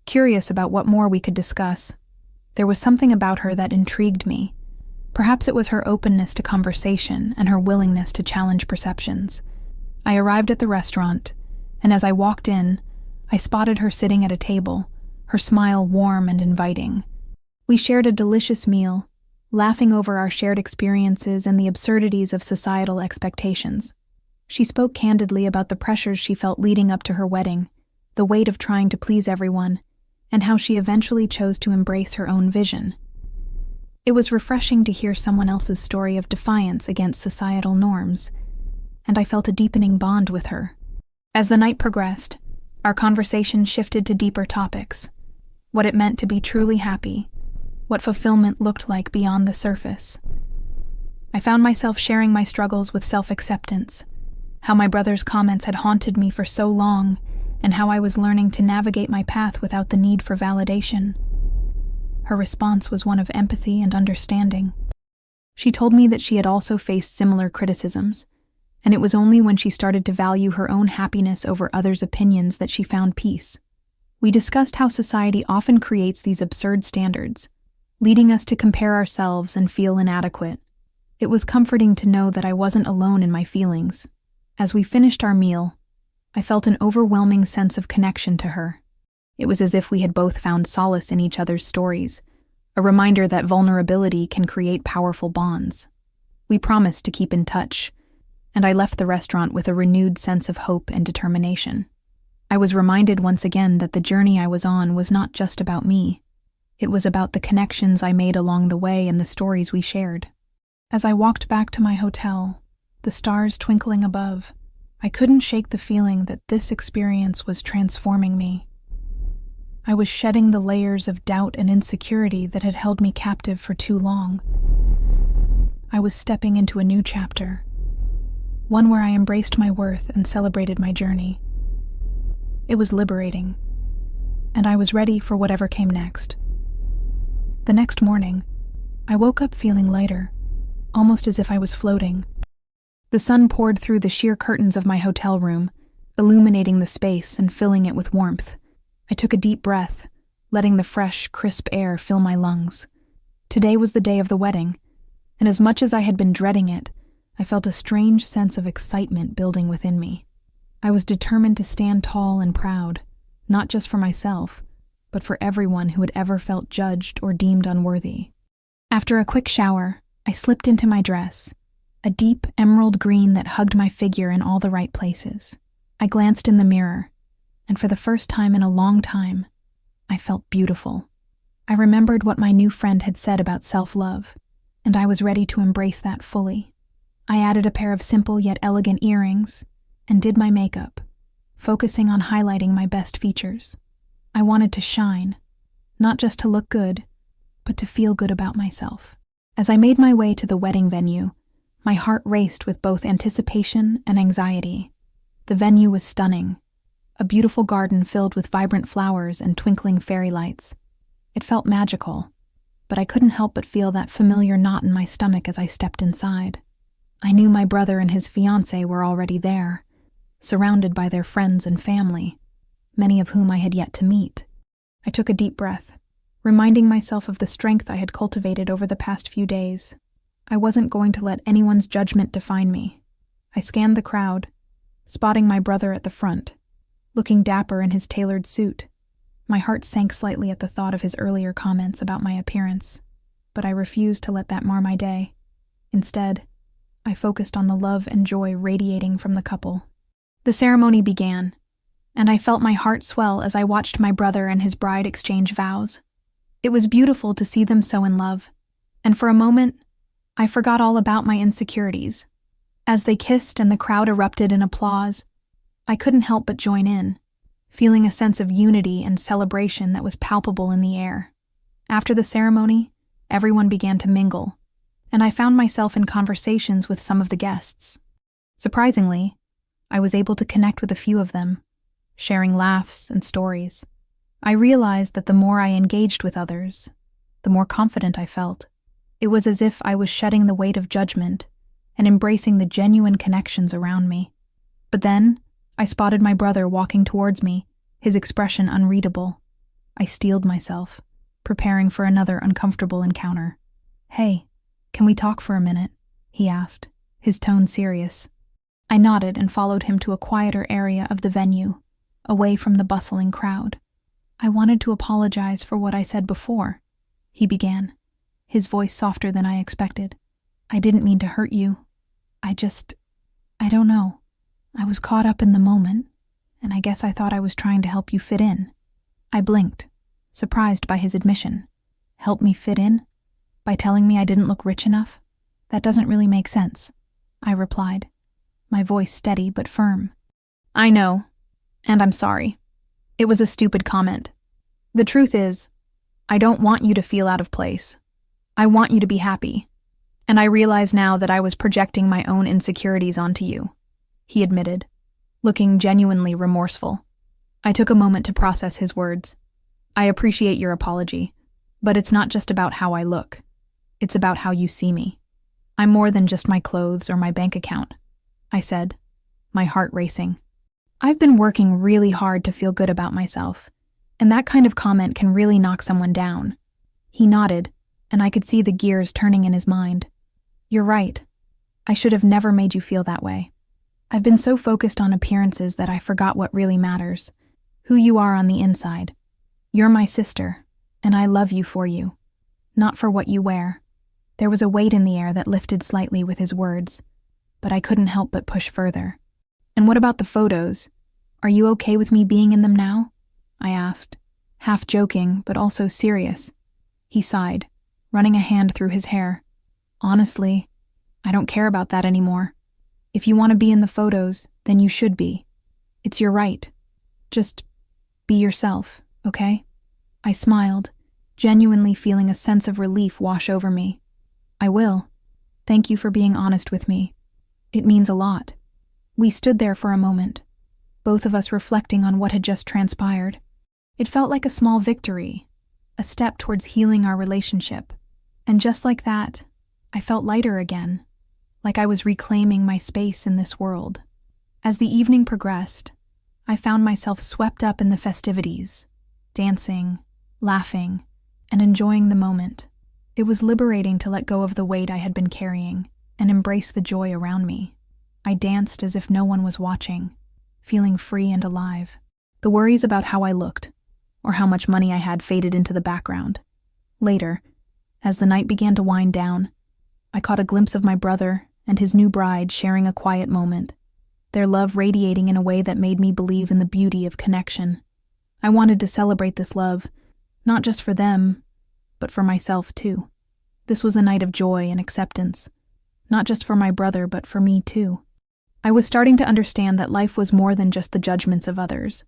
curious about what more we could discuss. There was something about her that intrigued me, Perhaps it was her openness to conversation and her willingness to challenge perceptions. I arrived at the restaurant, and as I walked in, I spotted her sitting at a table, her smile warm and inviting. We shared a delicious meal, laughing over our shared experiences and the absurdities of societal expectations. She spoke candidly about the pressures she felt leading up to her wedding, the weight of trying to please everyone, and how she eventually chose to embrace her own vision. It was refreshing to hear someone else's story of defiance against societal norms, and I felt a deepening bond with her. As the night progressed, our conversation shifted to deeper topics: what it meant to be truly happy, what fulfillment looked like beyond the surface. I found myself sharing my struggles with self-acceptance, how my brother's comments had haunted me for so long, and how I was learning to navigate my path without the need for validation. Her response was one of empathy and understanding. She told me that she had also faced similar criticisms, and it was only when she started to value her own happiness over others' opinions that she found peace. We discussed how society often creates these absurd standards, leading us to compare ourselves and feel inadequate. It was comforting to know that I wasn't alone in my feelings. As we finished our meal, I felt an overwhelming sense of connection to her. It was as if we had both found solace in each other's stories, a reminder that vulnerability can create powerful bonds. We promised to keep in touch, and I left the restaurant with a renewed sense of hope and determination. I was reminded once again that the journey I was on was not just about me. It was about the connections I made along the way and the stories we shared. As I walked back to my hotel, the stars twinkling above, I couldn't shake the feeling that this experience was transforming me. I was shedding the layers of doubt and insecurity that had held me captive for too long. I was stepping into a new chapter, one where I embraced my worth and celebrated my journey. It was liberating, and I was ready for whatever came next. The next morning, I woke up feeling lighter, almost as if I was floating. The sun poured through the sheer curtains of my hotel room, illuminating the space and filling it with warmth. I took a deep breath, letting the fresh, crisp air fill my lungs. Today was the day of the wedding, and as much as I had been dreading it, I felt a strange sense of excitement building within me. I was determined to stand tall and proud, not just for myself, but for everyone who had ever felt judged or deemed unworthy. After a quick shower, I slipped into my dress, a deep emerald green that hugged my figure in all the right places. I glanced in the mirror, and for the first time in a long time, I felt beautiful. I remembered what my new friend had said about self-love, and I was ready to embrace that fully. I added a pair of simple yet elegant earrings and did my makeup, focusing on highlighting my best features. I wanted to shine, not just to look good, but to feel good about myself. As I made my way to the wedding venue, my heart raced with both anticipation and anxiety. The venue was stunning, a beautiful garden filled with vibrant flowers and twinkling fairy lights. It felt magical, but I couldn't help but feel that familiar knot in my stomach as I stepped inside. I knew my brother and his fiancée were already there, surrounded by their friends and family, many of whom I had yet to meet. I took a deep breath, reminding myself of the strength I had cultivated over the past few days. I wasn't going to let anyone's judgment define me. I scanned the crowd, spotting my brother at the front, looking dapper in his tailored suit. My heart sank slightly at the thought of his earlier comments about my appearance, but I refused to let that mar my day. Instead, I focused on the love and joy radiating from the couple. The ceremony began, and I felt my heart swell as I watched my brother and his bride exchange vows. It was beautiful to see them so in love, and for a moment, I forgot all about my insecurities. As they kissed and the crowd erupted in applause, I couldn't help but join in, feeling a sense of unity and celebration that was palpable in the air. After the ceremony, everyone began to mingle, and I found myself in conversations with some of the guests. Surprisingly, I was able to connect with a few of them, sharing laughs and stories. I realized that the more I engaged with others, the more confident I felt. It was as if I was shedding the weight of judgment and embracing the genuine connections around me. But then, I spotted my brother walking towards me, his expression unreadable. I steeled myself, preparing for another uncomfortable encounter. "Hey," "Can we talk for a minute?" he asked, his tone serious. I nodded and followed him to a quieter area of the venue, away from the bustling crowd. "I wanted to apologize for what I said before," he began, his voice softer than I expected. "I didn't mean to hurt you. I don't know. I was caught up in the moment, and I guess I thought I was trying to help you fit in." I blinked, surprised by his admission. Help me fit in? By telling me I didn't look rich enough? That doesn't really make sense, I replied, my voice steady but firm. "I know, and I'm sorry. It was a stupid comment. The truth is, I don't want you to feel out of place. I want you to be happy. And I realize now that I was projecting my own insecurities onto you," he admitted, looking genuinely remorseful. I took a moment to process his words. "I appreciate your apology, but it's not just about how I look. It's about how you see me. I'm more than just my clothes or my bank account," I said, my heart racing. I've been working really hard to feel good about myself, and that kind of comment can really knock someone down. He nodded, and I could see the gears turning in his mind. "You're right. I should have never made you feel that way. I've been so focused on appearances that I forgot what really matters, who you are on the inside. You're my sister, and I love you for you, not for what you wear." There was a weight in the air that lifted slightly with his words, but I couldn't help but push further. "And what about the photos? Are you okay with me being in them now?" I asked, half joking but also serious. He sighed, running a hand through his hair. "Honestly, I don't care about that anymore. If you want to be in the photos, then you should be. It's your right. Just be yourself, okay?" I smiled, genuinely feeling a sense of relief wash over me. "I will. Thank you for being honest with me. It means a lot." We stood there for a moment, both of us reflecting on what had just transpired. It felt like a small victory, a step towards healing our relationship. And just like that, I felt lighter again, like I was reclaiming my space in this world. As the evening progressed, I found myself swept up in the festivities, dancing, laughing, and enjoying the moment. It was liberating to let go of the weight I had been carrying and embrace the joy around me. I danced as if no one was watching, feeling free and alive. The worries about how I looked, or how much money I had, faded into the background. Later, as the night began to wind down, I caught a glimpse of my brother and his new bride sharing a quiet moment, their love radiating in a way that made me believe in the beauty of connection. I wanted to celebrate this love, not just for them, but for myself too. This was a night of joy and acceptance, not just for my brother, but for me too. I was starting to understand that life was more than just the judgments of others.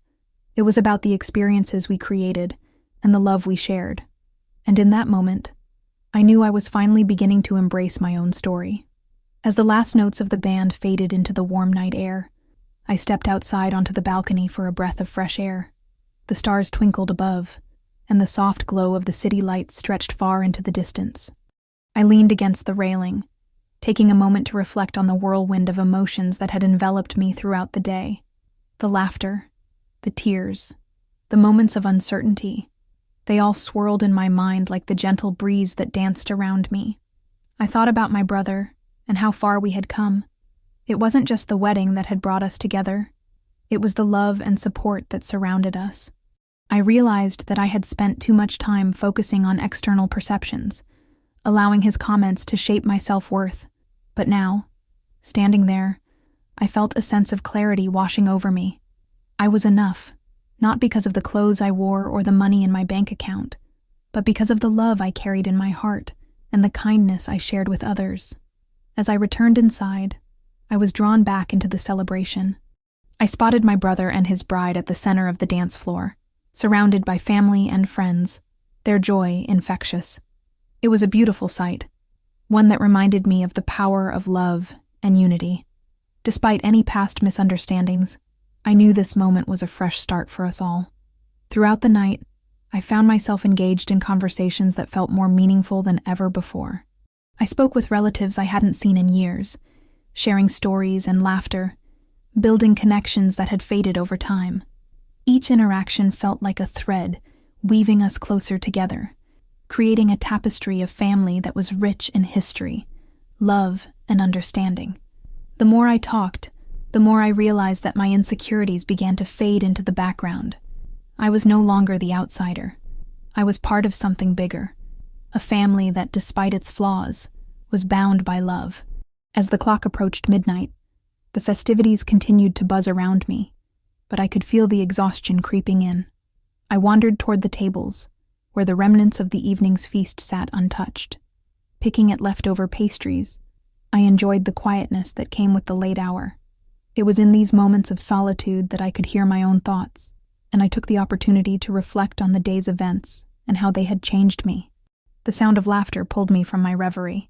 It was about the experiences we created and the love we shared. And in that moment, I knew I was finally beginning to embrace my own story. As the last notes of the band faded into the warm night air, I stepped outside onto the balcony for a breath of fresh air. The stars twinkled above, and the soft glow of the city lights stretched far into the distance. I leaned against the railing, taking a moment to reflect on the whirlwind of emotions that had enveloped me throughout the day. The laughter, the tears, the moments of uncertainty, they all swirled in my mind like the gentle breeze that danced around me. I thought about my brother and how far we had come. It wasn't just the wedding that had brought us together. It was the love and support that surrounded us. I realized that I had spent too much time focusing on external perceptions, allowing his comments to shape my self-worth. But now, standing there, I felt a sense of clarity washing over me. I was enough, not because of the clothes I wore or the money in my bank account, but because of the love I carried in my heart and the kindness I shared with others. As I returned inside, I was drawn back into the celebration. I spotted my brother and his bride at the center of the dance floor, surrounded by family and friends, their joy infectious. It was a beautiful sight, one that reminded me of the power of love and unity. Despite any past misunderstandings, I knew this moment was a fresh start for us all. Throughout the night, I found myself engaged in conversations that felt more meaningful than ever before. I spoke with relatives I hadn't seen in years, sharing stories and laughter, building connections that had faded over time. Each interaction felt like a thread, weaving us closer together, creating a tapestry of family that was rich in history, love, and understanding. The more I talked, the more I realized that my insecurities began to fade into the background. I was no longer the outsider. I was part of something bigger, a family that, despite its flaws, was bound by love. As the clock approached midnight, the festivities continued to buzz around me, but I could feel the exhaustion creeping in. I wandered toward the tables, where the remnants of the evening's feast sat untouched. Picking at leftover pastries, I enjoyed the quietness that came with the late hour. It was in these moments of solitude that I could hear my own thoughts, and I took the opportunity to reflect on the day's events and how they had changed me. The sound of laughter pulled me from my reverie,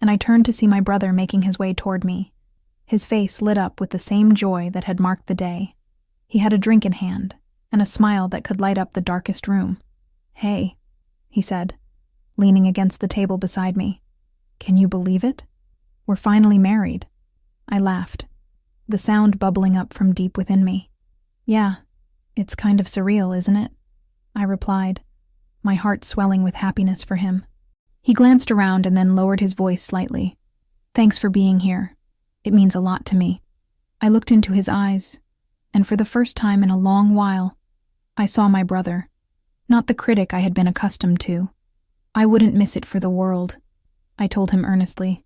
and I turned to see my brother making his way toward me. His face lit up with the same joy that had marked the day. He had a drink in hand, and a smile that could light up the darkest room. "Hey," he said, leaning against the table beside me. "Can you believe it? We're finally married." I laughed, the sound bubbling up from deep within me. "Yeah, it's kind of surreal, isn't it?" I replied, my heart swelling with happiness for him. He glanced around and then lowered his voice slightly. "Thanks for being here. It means a lot to me." I looked into his eyes, and for the first time in a long while, I saw my brother, not the critic I had been accustomed to. "I wouldn't miss it for the world," I told him earnestly.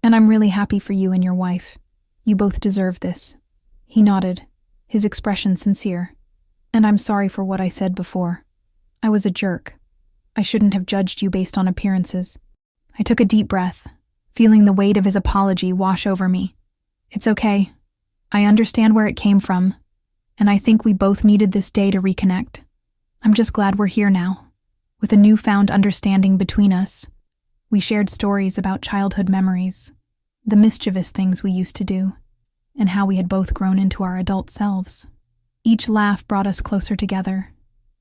"And I'm really happy for you and your wife. You both deserve this." He nodded, his expression sincere. "And I'm sorry for what I said before. I was a jerk. I shouldn't have judged you based on appearances." I took a deep breath, feeling the weight of his apology wash over me. "It's okay. I understand where it came from, and I think we both needed this day to reconnect. I'm just glad we're here now, with a newfound understanding between us." We shared stories about childhood memories, the mischievous things we used to do, and how we had both grown into our adult selves. Each laugh brought us closer together,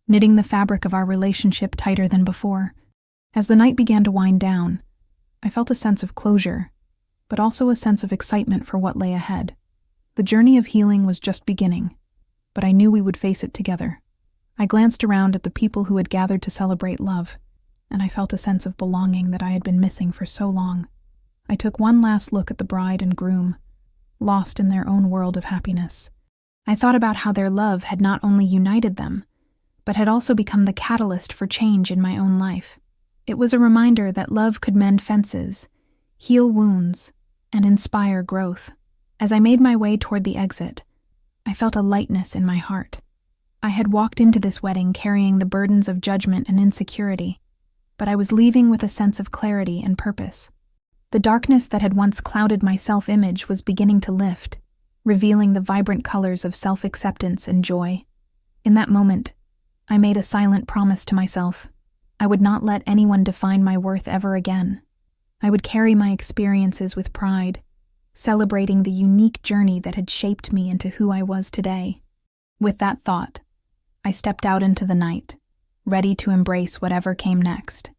knitting the fabric of our relationship tighter than before. As the night began to wind down, I felt a sense of closure, but also a sense of excitement for what lay ahead. The journey of healing was just beginning, but I knew we would face it together. I glanced around at the people who had gathered to celebrate love, and I felt a sense of belonging that I had been missing for so long. I took one last look at the bride and groom, lost in their own world of happiness. I thought about how their love had not only united them, but had also become the catalyst for change in my own life. It was a reminder that love could mend fences, heal wounds, and inspire growth. As I made my way toward the exit, I felt a lightness in my heart. I had walked into this wedding carrying the burdens of judgment and insecurity, but I was leaving with a sense of clarity and purpose. The darkness that had once clouded my self-image was beginning to lift, revealing the vibrant colors of self-acceptance and joy. In that moment, I made a silent promise to myself. I would not let anyone define my worth ever again. I would carry my experiences with pride, celebrating the unique journey that had shaped me into who I was today. With that thought, I stepped out into the night, ready to embrace whatever came next,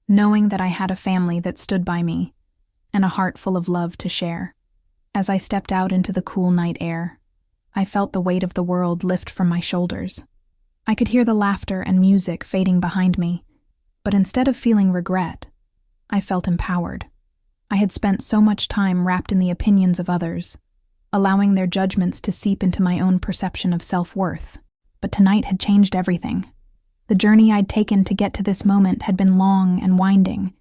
knowing that I had a family that stood by me and a heart full of love to share. As I stepped out into the cool night air, I felt the weight of the world lift from my shoulders. I could hear the laughter and music fading behind me, but instead of feeling regret, I felt empowered. I had spent so much time wrapped in the opinions of others, allowing their judgments to seep into my own perception of self-worth. But tonight had changed everything. The journey I'd taken to get to this moment had been long and winding,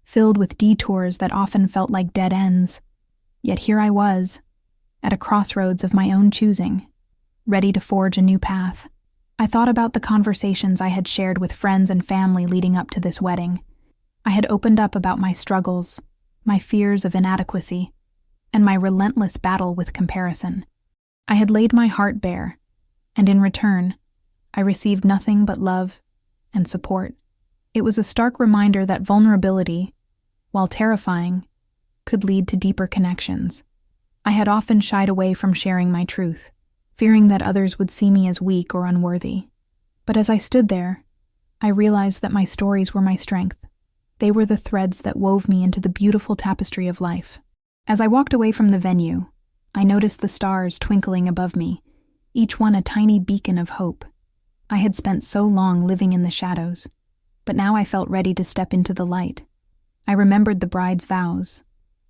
filled with detours that often felt like dead ends. Yet here I was, at a crossroads of my own choosing, ready to forge a new path. I thought about the conversations I had shared with friends and family leading up to this wedding. I had opened up about my struggles, my fears of inadequacy, and my relentless battle with comparison. I had laid my heart bare, and in return, I received nothing but love and support. It was a stark reminder that vulnerability, while terrifying, could lead to deeper connections. I had often shied away from sharing my truth, fearing that others would see me as weak or unworthy. But as I stood there, I realized that my stories were my strength. They were the threads that wove me into the beautiful tapestry of life. As I walked away from the venue, I noticed the stars twinkling above me, each one a tiny beacon of hope. I had spent so long living in the shadows, but now I felt ready to step into the light. I remembered the bride's vows,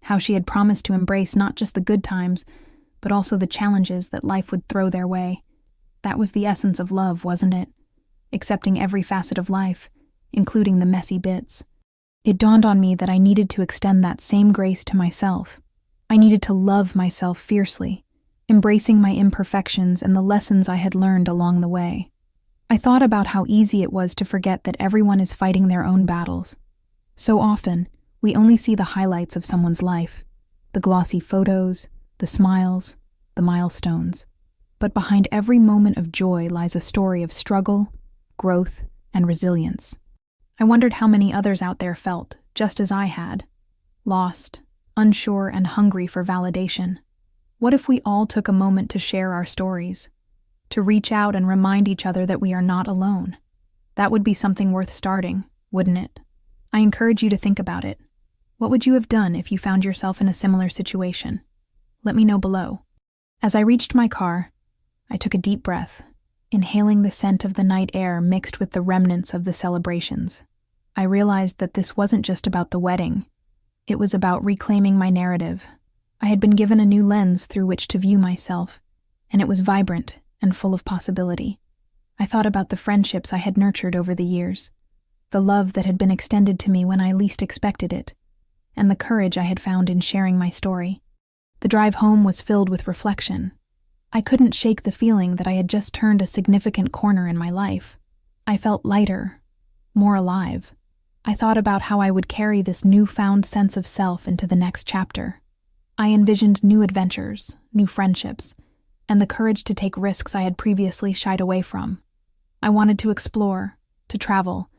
how she had promised to embrace not just the good times, but also the challenges that life would throw their way. That was the essence of love, wasn't it? Accepting every facet of life, including the messy bits. It dawned on me that I needed to extend that same grace to myself. I needed to love myself fiercely, embracing my imperfections and the lessons I had learned along the way. I thought about how easy it was to forget that everyone is fighting their own battles. So often, we only see the highlights of someone's life, the glossy photos, the smiles, the milestones. But behind every moment of joy lies a story of struggle, growth, and resilience. I wondered how many others out there felt, just as I had, lost, unsure, and hungry for validation. What if we all took a moment to share our stories, to reach out and remind each other that we are not alone? That would be something worth starting, wouldn't it? I encourage you to think about it. What would you have done if you found yourself in a similar situation? Let me know below. As I reached my car, I took a deep breath, inhaling the scent of the night air mixed with the remnants of the celebrations. I realized that this wasn't just about the wedding. It was about reclaiming my narrative. I had been given a new lens through which to view myself, and it was vibrant and full of possibility. I thought about the friendships I had nurtured over the years, the love that had been extended to me when I least expected it, and the courage I had found in sharing my story. The drive home was filled with reflection. I couldn't shake the feeling that I had just turned a significant corner in my life. I felt lighter, more alive. I thought about how I would carry this newfound sense of self into the next chapter. I envisioned new adventures, new friendships, and the courage to take risks I had previously shied away from. I wanted to explore, to travel,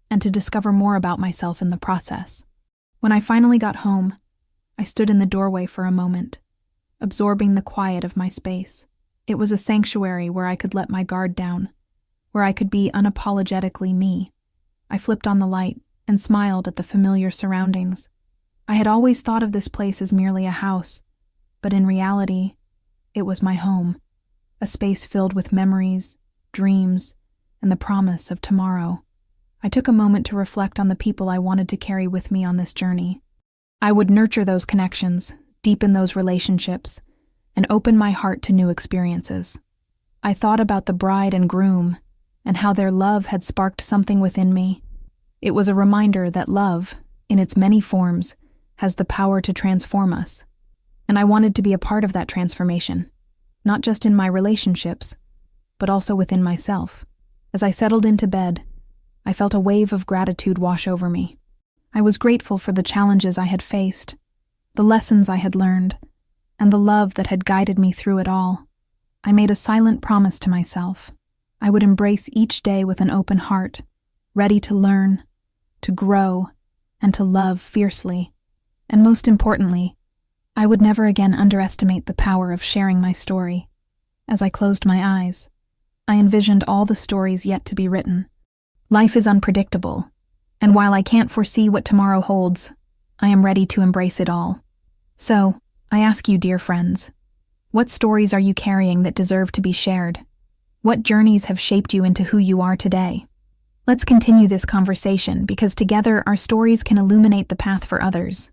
and to discover more about myself in the process. When I finally got home, I stood in the doorway for a moment, absorbing the quiet of my space. It was a sanctuary where I could let my guard down, where I could be unapologetically me. I flipped on the light and smiled at the familiar surroundings. I had always thought of this place as merely a house, but in reality, it was my home, a space filled with memories, dreams, and the promise of tomorrow. I took a moment to reflect on the people I wanted to carry with me on this journey. I would nurture those connections, deepen those relationships, and open my heart to new experiences. I thought about the bride and groom and how their love had sparked something within me. It was a reminder that love, in its many forms, has the power to transform us. And I wanted to be a part of that transformation, not just in my relationships, but also within myself. As I settled into bed, I felt a wave of gratitude wash over me. I was grateful for the challenges I had faced, the lessons I had learned, and the love that had guided me through it all. I made a silent promise to myself. I would embrace each day with an open heart, ready to learn, to grow, and to love fiercely. And most importantly, I would never again underestimate the power of sharing my story. As I closed my eyes, I envisioned all the stories yet to be written. Life is unpredictable, and while I can't foresee what tomorrow holds, I am ready to embrace it all. So, I ask you, dear friends, what stories are you carrying that deserve to be shared? What journeys have shaped you into who you are today? Let's continue this conversation because together our stories can illuminate the path for others.